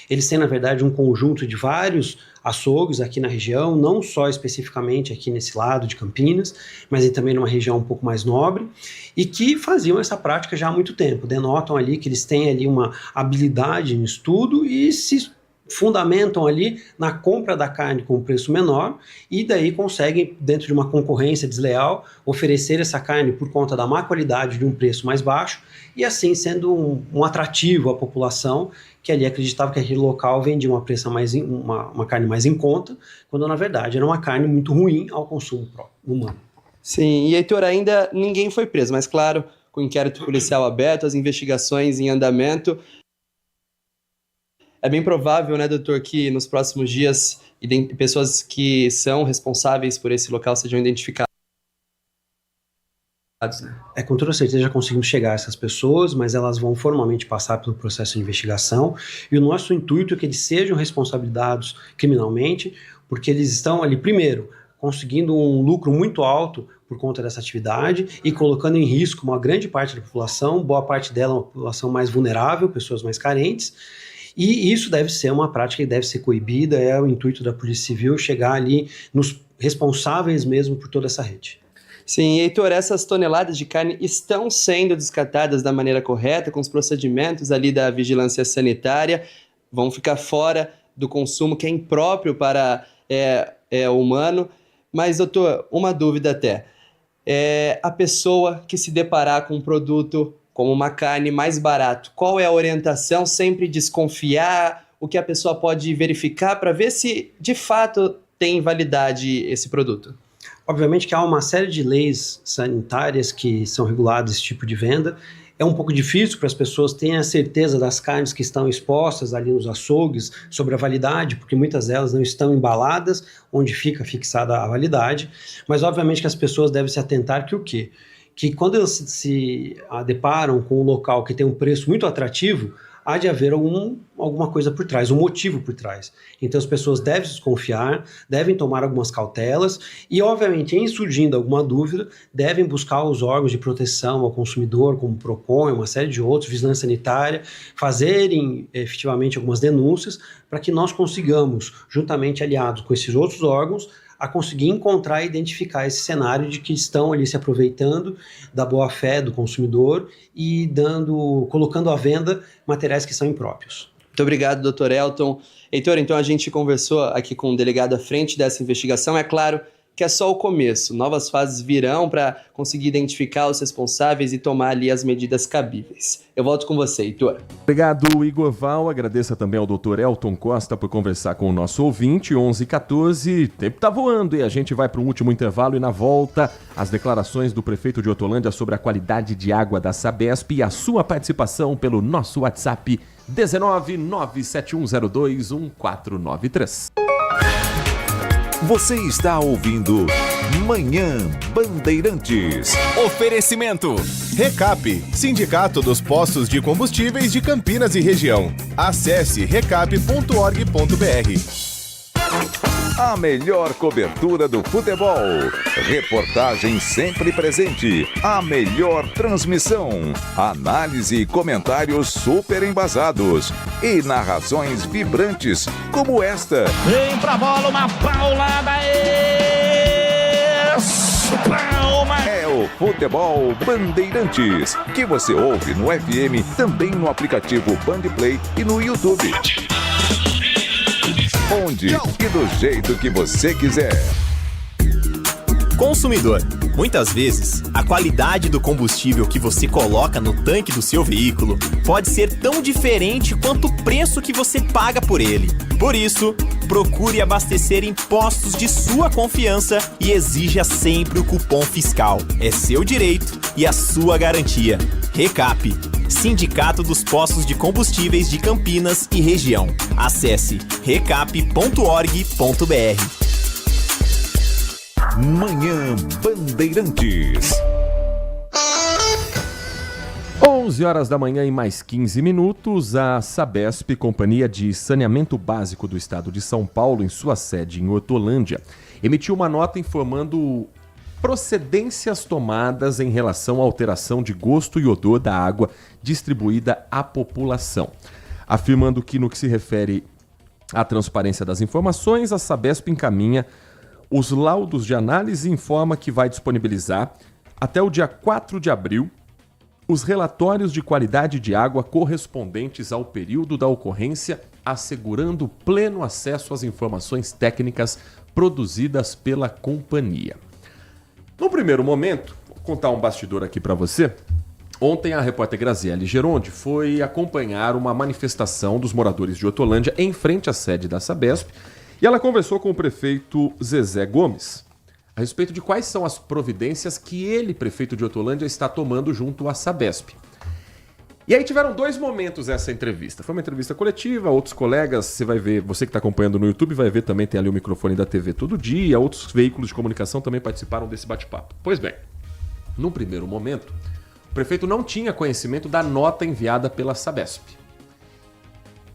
Eles têm, na verdade, um conjunto de vários açougues aqui na região, não só especificamente aqui nesse lado de Campinas, mas também numa região um pouco mais nobre, e que faziam essa prática já há muito tempo. Denotam ali que eles têm ali uma habilidade no estudo e se fundamentam ali na compra da carne com um preço menor e daí conseguem, dentro de uma concorrência desleal, oferecer essa carne por conta da má qualidade de um preço mais baixo e assim sendo um atrativo à população que ali acreditava que aquele local vendia uma carne mais em conta, quando na verdade era uma carne muito ruim ao consumo humano. Sim, e Heitor, ainda ninguém foi preso, mas claro, com o inquérito policial aberto, as investigações em andamento, é bem provável, né, doutor, que nos próximos dias pessoas que são responsáveis por esse local sejam identificadas. Com toda certeza já conseguimos chegar a essas pessoas, mas elas vão formalmente passar pelo processo de investigação e o nosso intuito é que eles sejam responsabilizados criminalmente, porque eles estão ali, primeiro, conseguindo um lucro muito alto por conta dessa atividade e colocando em risco uma grande parte da população, boa parte dela é uma população mais vulnerável, pessoas mais carentes, e isso deve ser uma prática que deve ser coibida, é o intuito da Polícia Civil chegar ali nos responsáveis mesmo por toda essa rede. Sim, Heitor, essas toneladas de carne estão sendo descartadas da maneira correta, com os procedimentos ali da vigilância sanitária, vão ficar fora do consumo que é impróprio para humano. Mas, doutor, uma dúvida até. A pessoa que se deparar com um produto como uma carne mais barato, qual é a orientação? Sempre desconfiar? O que a pessoa pode verificar para ver se de fato tem validade esse produto? Obviamente que há uma série de leis sanitárias que são reguladas esse tipo de venda. É um pouco difícil para as pessoas terem a certeza das carnes que estão expostas ali nos açougues sobre a validade, porque muitas delas não estão embaladas, onde fica fixada a validade. Mas obviamente que as pessoas devem se atentar que o quê? Que quando elas se deparam com um local que tem um preço muito atrativo, há de haver alguma coisa por trás, um motivo por trás. Então as pessoas devem desconfiar, devem tomar algumas cautelas e, obviamente, em surgindo alguma dúvida, devem buscar os órgãos de proteção ao consumidor, como o PROCON e uma série de outros, Vigilância Sanitária, fazerem efetivamente algumas denúncias para que nós consigamos, juntamente aliados com esses outros órgãos, a conseguir encontrar e identificar esse cenário de que estão ali se aproveitando da boa-fé do consumidor e colocando à venda materiais que são impróprios. Muito obrigado, doutor Elton. Heitor, então a gente conversou aqui com o delegado à frente dessa investigação. É claro que é só o começo. Novas fases virão para conseguir identificar os responsáveis e tomar ali as medidas cabíveis. Eu volto com você, Heitor. Obrigado, Igor Val. Agradeço também ao Dr. Elton Costa por conversar com o nosso ouvinte. 11h14. O tempo tá voando e a gente vai para um último intervalo e na volta as declarações do prefeito de Hortolândia sobre a qualidade de água da Sabesp e a sua participação pelo nosso WhatsApp 19971021493. Você está ouvindo Manhã Bandeirantes. Oferecimento. Recap, Sindicato dos Postos de Combustíveis de Campinas e Região. Acesse recap.org.br. A melhor cobertura do futebol. Reportagem sempre presente. A melhor transmissão. Análise e comentários super embasados. E narrações vibrantes, como esta. Vem pra bola, uma paulada. Palma. É o Futebol Bandeirantes, que você ouve no FM, também no aplicativo Bandplay e no YouTube. Onde e do jeito que você quiser. Consumidor, muitas vezes, a qualidade do combustível que você coloca no tanque do seu veículo pode ser tão diferente quanto o preço que você paga por ele. Por isso, procure abastecer em postos de sua confiança e exija sempre o cupom fiscal. É seu direito e a sua garantia. Recap, Sindicato dos Postos de Combustíveis de Campinas e Região. Acesse recap.org.br. Manhã Bandeirantes. 11h da manhã e mais 15 minutos, a Sabesp, Companhia de Saneamento Básico do Estado de São Paulo, em sua sede em Hortolândia, emitiu uma nota informando procedências tomadas em relação à alteração de gosto e odor da água distribuída à população, afirmando que, no que se refere à transparência das informações, a Sabesp encaminha os laudos de análise e informa que vai disponibilizar, até o dia 4 de abril, os relatórios de qualidade de água correspondentes ao período da ocorrência, assegurando pleno acesso às informações técnicas produzidas pela companhia. No primeiro momento, vou contar um bastidor aqui para você. Ontem a repórter Graziele Geronde foi acompanhar uma manifestação dos moradores de Hortolândia em frente à sede da Sabesp e ela conversou com o prefeito Zezé Gomes a respeito de quais são as providências que ele, prefeito de Hortolândia, está tomando junto à Sabesp. E aí tiveram dois momentos essa entrevista. Foi uma entrevista coletiva, outros colegas, você vai ver, você que está acompanhando no YouTube vai ver também, tem ali o microfone da TV Todo Dia, outros veículos de comunicação também participaram desse bate-papo. Pois bem, no primeiro momento, o prefeito não tinha conhecimento da nota enviada pela Sabesp.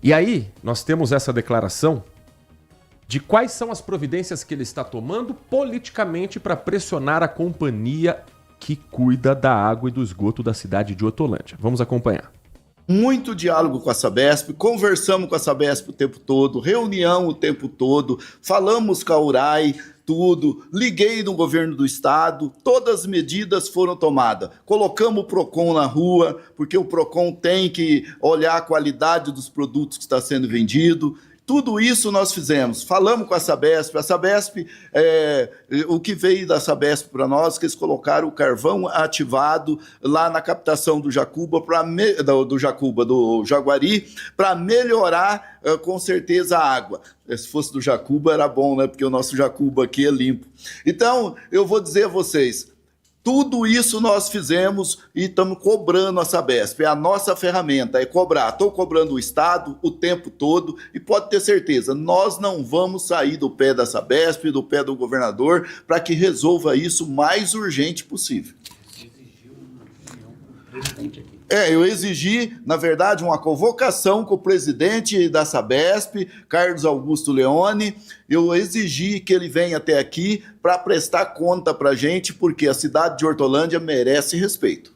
E aí, nós temos essa declaração de quais são as providências que ele está tomando politicamente para pressionar a companhia que cuida da água e do esgoto da cidade de Hortolândia. Vamos acompanhar. Muito diálogo com a Sabesp, conversamos com a Sabesp o tempo todo, reunião o tempo todo, falamos com a URAI, tudo, liguei no governo do estado, todas as medidas foram tomadas. Colocamos o PROCON na rua, porque o PROCON tem que olhar a qualidade dos produtos que está sendo vendido. Tudo isso nós fizemos, falamos com a Sabesp, o que veio da Sabesp para nós, que eles colocaram o carvão ativado lá na captação do Jaguari, para melhorar com certeza a água. Se fosse do Jacuba era bom, né? Porque o nosso Jacuba aqui é limpo. Então, eu vou dizer a vocês, tudo isso nós fizemos e estamos cobrando a Sabesp. É a nossa ferramenta, é cobrar. Estou cobrando o Estado o tempo todo e pode ter certeza, nós não vamos sair do pé da Sabesp, do pé do governador, para que resolva isso o mais urgente possível. Eu exigi, na verdade, uma convocação com o presidente da Sabesp, Carlos Augusto Leone. Eu exigi que ele venha até aqui para prestar conta para a gente, porque a cidade de Hortolândia merece respeito.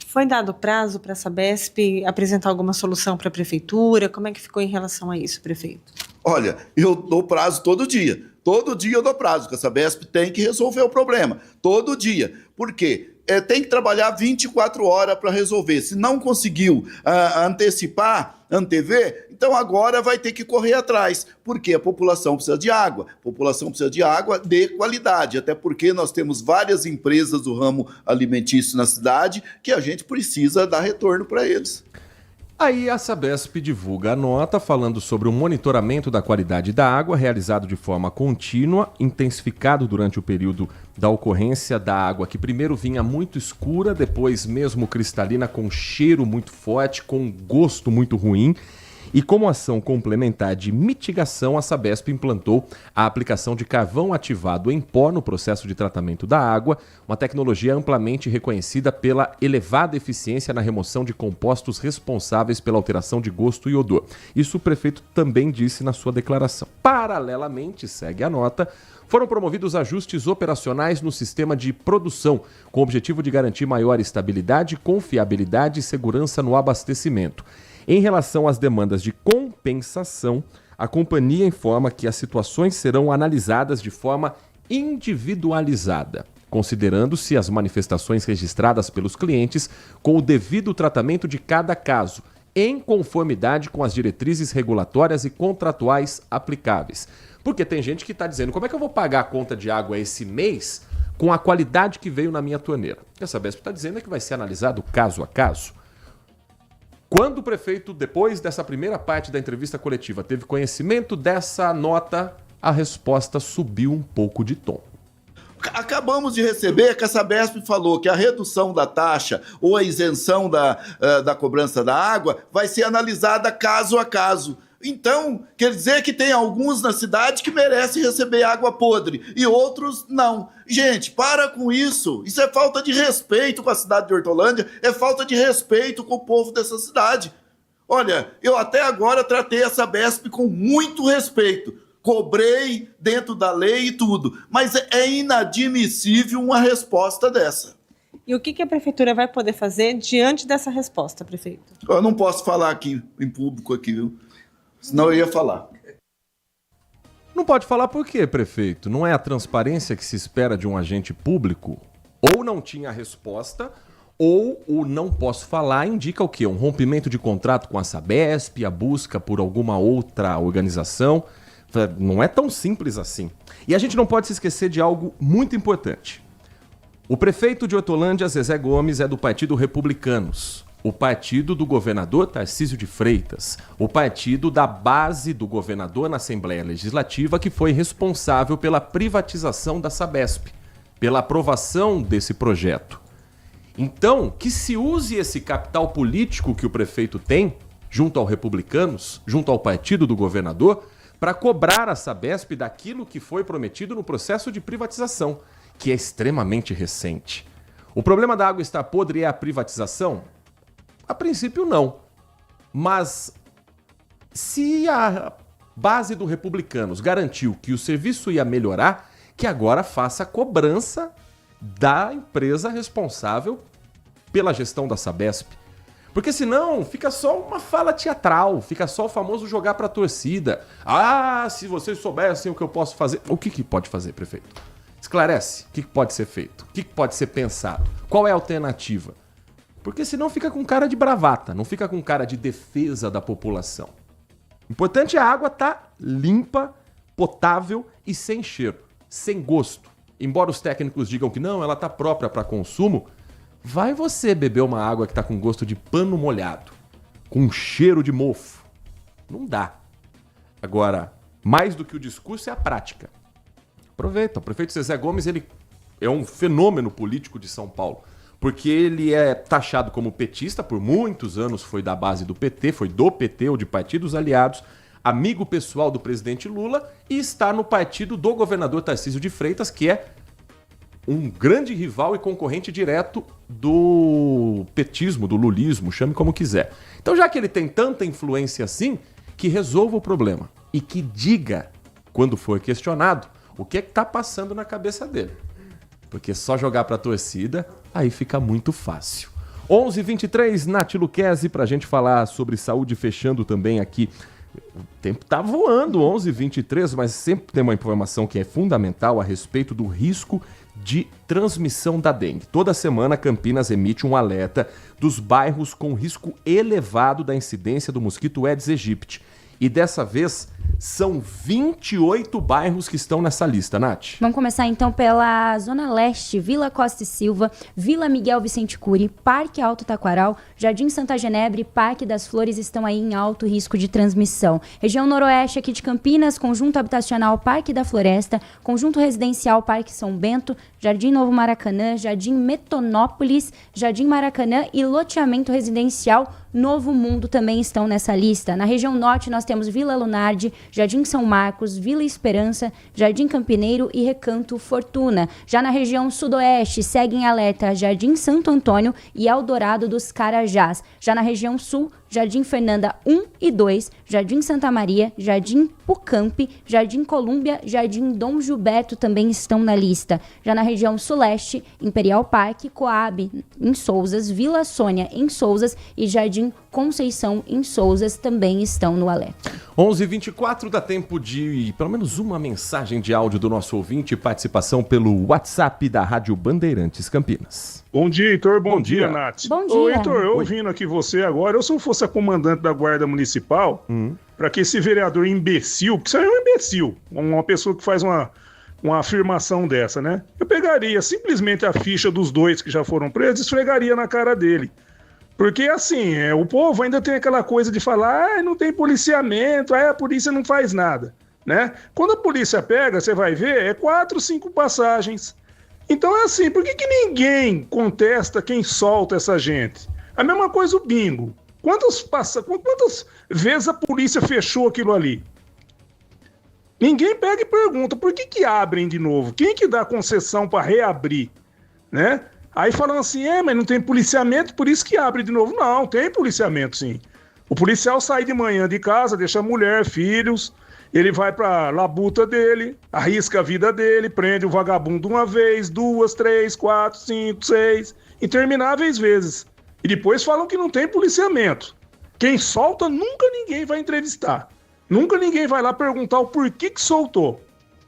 Foi dado prazo para a Sabesp apresentar alguma solução para a prefeitura? Como é que ficou em relação a isso, prefeito? Olha, eu dou prazo todo dia. Todo dia eu dou prazo, que a Sabesp tem que resolver o problema. Todo dia. Por quê? Tem que trabalhar 24 horas para resolver. Se não conseguiu antever, então agora vai ter que correr atrás, porque a população precisa de água. A população precisa de água de qualidade, até porque nós temos várias empresas do ramo alimentício na cidade que a gente precisa dar retorno para eles. Aí a Sabesp divulga a nota falando sobre o monitoramento da qualidade da água realizado de forma contínua, intensificado durante o período da ocorrência da água, que primeiro vinha muito escura, depois mesmo cristalina, com cheiro muito forte, com gosto muito ruim. E como ação complementar de mitigação, a Sabesp implantou a aplicação de carvão ativado em pó no processo de tratamento da água, uma tecnologia amplamente reconhecida pela elevada eficiência na remoção de compostos responsáveis pela alteração de gosto e odor. Isso o prefeito também disse na sua declaração. Paralelamente, segue a nota, foram promovidos ajustes operacionais no sistema de produção, com o objetivo de garantir maior estabilidade, confiabilidade e segurança no abastecimento. Em relação às demandas de compensação, a companhia informa que as situações serão analisadas de forma individualizada, considerando-se as manifestações registradas pelos clientes com o devido tratamento de cada caso, em conformidade com as diretrizes regulatórias e contratuais aplicáveis. Porque tem gente que está dizendo, como é que eu vou pagar a conta de água esse mês com a qualidade que veio na minha torneira? O que a Sabesp está dizendo é que vai ser analisado caso a caso. Quando o prefeito, depois dessa primeira parte da entrevista coletiva, teve conhecimento dessa nota, a resposta subiu um pouco de tom. Acabamos de receber que a Sabesp falou que a redução da taxa ou a isenção da cobrança da água vai ser analisada caso a caso. Então, quer dizer que tem alguns na cidade que merecem receber água podre e outros não. Gente, para com isso. Isso é falta de respeito com a cidade de Hortolândia, é falta de respeito com o povo dessa cidade. Olha, eu até agora tratei a Sabesp com muito respeito. Cobrei dentro da lei e tudo, mas é inadmissível uma resposta dessa. E o que a prefeitura vai poder fazer diante dessa resposta, prefeito? Eu não posso falar aqui em público aqui, viu? Senão eu ia falar. Não pode falar por quê, prefeito? Não é a transparência que se espera de um agente público? Ou não tinha resposta, ou o não posso falar indica o quê? Um rompimento de contrato com a Sabesp, a busca por alguma outra organização. Não é tão simples assim. E a gente não pode se esquecer de algo muito importante. O prefeito de Hortolândia, Zezé Gomes, é do Partido Republicanos. O partido do governador Tarcísio de Freitas, o partido da base do governador na Assembleia Legislativa, que foi responsável pela privatização da Sabesp, pela aprovação desse projeto. Então, que se use esse capital político que o prefeito tem, junto ao Republicanos, junto ao partido do governador, para cobrar a Sabesp daquilo que foi prometido no processo de privatização, que é extremamente recente. O problema da água estar podre é a privatização? A princípio, não. Mas se a base do Republicanos garantiu que o serviço ia melhorar, que agora faça a cobrança da empresa responsável pela gestão da Sabesp. Porque senão fica só uma fala teatral, fica só o famoso jogar para a torcida. Ah, se vocês soubessem o que eu posso fazer. O que pode fazer, prefeito? Esclarece. O que pode ser feito? O que pode ser pensado? Qual é a alternativa? Porque senão fica com cara de bravata, não fica com cara de defesa da população. O importante é a água estar limpa, potável e sem cheiro, sem gosto. Embora os técnicos digam que não, ela está própria para consumo, vai você beber uma água que está com gosto de pano molhado, com cheiro de mofo. Não dá. Agora, mais do que o discurso é a prática. Aproveita. O prefeito Zezé Gomes, ele é um fenômeno político de São Paulo, porque ele é taxado como petista, por muitos anos foi da base do PT, foi do PT ou de partidos aliados, amigo pessoal do presidente Lula e está no partido do governador Tarcísio de Freitas, que é um grande rival e concorrente direto do petismo, do lulismo, chame como quiser. Então, já que ele tem tanta influência assim, que resolva o problema e que diga, quando for questionado, o que é que está passando na cabeça dele. Porque só jogar para a torcida, aí fica muito fácil. 11h23, Nath Luquezzi, para a gente falar sobre saúde, fechando também aqui. O tempo tá voando, 11h23, mas sempre tem uma informação que é fundamental a respeito do risco de transmissão da dengue. Toda semana, Campinas emite um alerta dos bairros com risco elevado da incidência do mosquito Aedes aegypti. E dessa vez, são 28 bairros que estão nessa lista, Nath. Vamos começar então pela Zona Leste, Vila Costa e Silva, Vila Miguel Vicente Cury, Parque Alto Taquaral, Jardim Santa Genebre, Parque das Flores estão aí em alto risco de transmissão. Região Noroeste aqui de Campinas, Conjunto Habitacional Parque da Floresta, Conjunto Residencial Parque São Bento, Jardim Novo Maracanã, Jardim Metonópolis, Jardim Maracanã e Loteamento Residencial Novo Mundo também estão nessa lista. Na região Norte nós temos Vila Lunardi, Jardim São Marcos, Vila Esperança, Jardim Campineiro e Recanto Fortuna. Já na região Sudoeste segue em alerta Jardim Santo Antônio e Eldorado dos Carajás. Já na região Sul, Jardim Fernanda 1 e 2, Jardim Santa Maria, Jardim Pucampe, Jardim Colúmbia, Jardim Dom Gilberto também estão na lista. Já na região Suleste, Imperial Parque, Coab em Sousas, Vila Sônia em Sousas e Jardim Conceição em Sousas também estão no alerta. 11h24, dá tempo de pelo menos uma mensagem de áudio do nosso ouvinte, participação pelo WhatsApp da Rádio Bandeirantes Campinas. Bom dia, Heitor. Bom dia, Nath. Bom dia. Ô, Heitor, eu ouvindo aqui você agora, se eu fosse a comandante da Guarda Municipal, para que esse vereador imbecil, porque isso aí é um imbecil, uma pessoa que faz uma afirmação dessa, né? Eu pegaria simplesmente a ficha dos dois que já foram presos e esfregaria na cara dele. Porque, assim, o povo ainda tem aquela coisa de falar, não tem policiamento, a polícia não faz nada, né? Quando a polícia pega, você vai ver, 4, 5 passagens. Então é assim, por que ninguém contesta quem solta essa gente? A mesma coisa o bingo. Quantas vezes a polícia fechou aquilo ali? Ninguém pega e pergunta, por que abrem de novo? Quem que dá concessão para reabrir, né? Aí falam assim, mas não tem policiamento, por isso que abre de novo. Não, tem policiamento sim. O policial sai de manhã de casa, deixa a mulher, filhos, ele vai pra labuta dele, arrisca a vida dele, prende o vagabundo uma vez, 2, 3, 4, 5, 6, intermináveis vezes. E depois falam que não tem policiamento. Quem solta, nunca ninguém vai entrevistar. Nunca ninguém vai lá perguntar o porquê que soltou,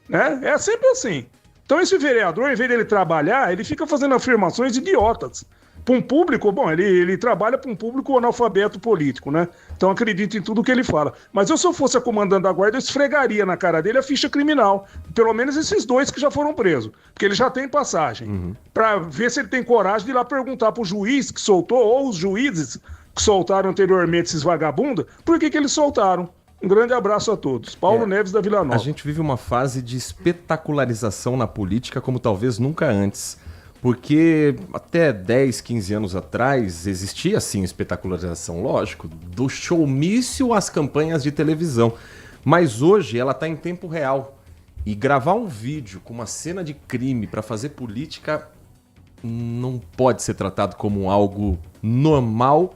né? É sempre assim. Então esse vereador, em vez dele trabalhar, ele fica fazendo afirmações idiotas. Para um público, bom, ele trabalha para um público analfabeto político, né? Então acredita em tudo que ele fala. Mas eu, se eu fosse a comandante da guarda, eu esfregaria na cara dele a ficha criminal. Pelo menos esses dois que já foram presos. Porque ele já tem passagem. Para ver se ele tem coragem de ir lá perguntar pro juiz que soltou, ou os juízes que soltaram anteriormente esses vagabundos, por que eles soltaram. Um grande abraço a todos. Paulo Neves da Vila Nova. A gente vive uma fase de espetacularização na política como talvez nunca antes. Porque até 10, 15 anos atrás existia sim espetacularização, lógico, do showmício às campanhas de televisão. Mas hoje ela está em tempo real. E gravar um vídeo com uma cena de crime para fazer política não pode ser tratado como algo normal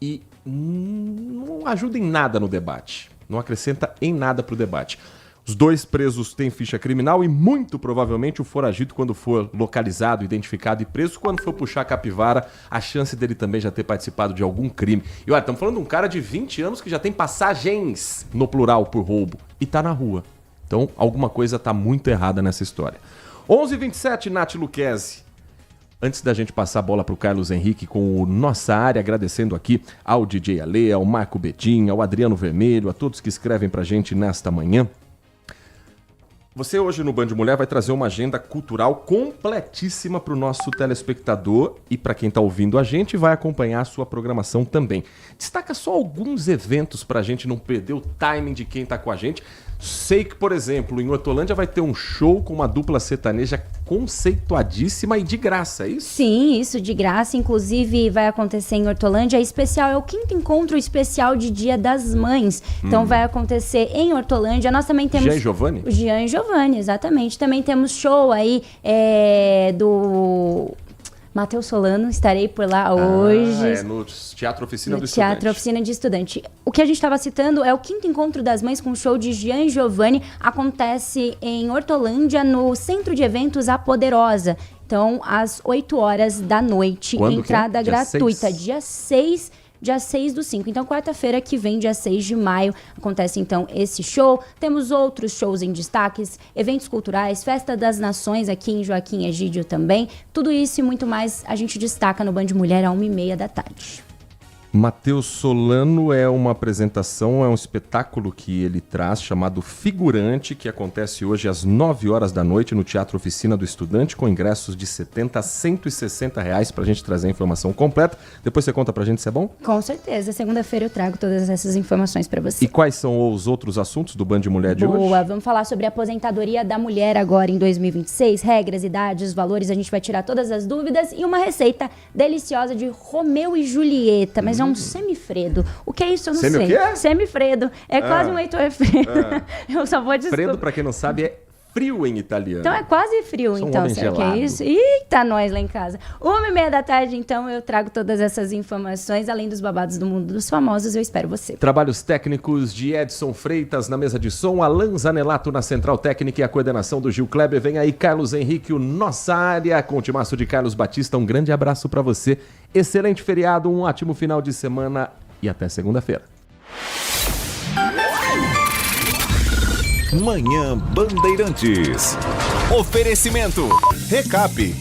e não ajuda em nada no debate. Não acrescenta em nada para o debate. Os dois presos têm ficha criminal e muito provavelmente o foragido, quando for localizado, identificado e preso, quando for puxar a capivara, a chance dele também já ter participado de algum crime. E olha, estamos falando de um cara de 20 anos que já tem passagens, no plural, por roubo, e tá na rua. Então, alguma coisa tá muito errada nessa história. 11h27, Nath Luquezzi. Antes da gente passar a bola para o Carlos Henrique com o Nossa Área, agradecendo aqui ao DJ Ale, ao Marco Betim, ao Adriano Vermelho, a todos que escrevem para a gente nesta manhã. Você hoje no Band Mulher vai trazer uma agenda cultural completíssima para o nosso telespectador e para quem está ouvindo a gente vai acompanhar a sua programação também. Destaca só alguns eventos para a gente não perder o timing de quem está com a gente. Sei que, por exemplo, em Hortolândia vai ter um show com uma dupla sertaneja conceituadíssima e de graça, é isso? Sim, isso, de graça. Inclusive, vai acontecer em Hortolândia. Especial, é o 5º encontro especial de Dia das Mães. Então, vai acontecer em Hortolândia. Nós também temos... Jean e Giovanni? O Jean e Giovanni, exatamente. Também temos show aí do... Matheus Solano, estarei por lá hoje. No Teatro Oficina do No Estudante. Teatro Oficina de Estudante. O que a gente estava citando é o 5º Encontro das Mães com o show de Jean e Giovanni. Acontece em Hortolândia, no Centro de Eventos A Poderosa. Então, às 8 horas da noite. Quando entrada que é? gratuita. Dia 6/5. Então, quarta-feira que vem, dia 6 de maio, acontece então esse show. Temos outros shows em destaques, eventos culturais, Festa das Nações aqui em Joaquim Egídio também. Tudo isso e muito mais a gente destaca no Band Mulher às 1h30 da tarde. Matheus Solano é uma apresentação, é um espetáculo que ele traz chamado Figurante, que acontece hoje às 9 horas da noite no Teatro Oficina do Estudante, com ingressos de R$70 a R$160 pra gente trazer a informação completa. Depois você conta pra gente se é bom? Com certeza. Segunda-feira eu trago todas essas informações pra você. E quais são os outros assuntos do Band Mulher de hoje? Boa, vamos falar sobre a aposentadoria da mulher agora em 2026, regras, idades, valores, a gente vai tirar todas as dúvidas e uma receita deliciosa de Romeu e Julieta, mas é um semifredo. O que é isso? Eu não sei. O quê? Semifredo. É quase um Heitor Fredo. Eu só vou desculpar. Fredo, pra quem não sabe, é frio em italiano. Então é quase frio, Sou um então. homem Será que é gelado. isso? Eita, nós lá em casa. 1h30 da tarde, então, eu trago todas essas informações, além dos babados do mundo dos famosos. Eu espero você. Trabalhos técnicos de Edson Freitas na mesa de som, Alan Zanelato na central técnica e a coordenação do Gil Kleber. Vem aí Carlos Henrique, o Nossa Área, com o timaço de Carlos Batista. Um grande abraço pra você. Excelente feriado, um ótimo final de semana e até segunda-feira. Manhã Bandeirantes. Oferecimento. Recap.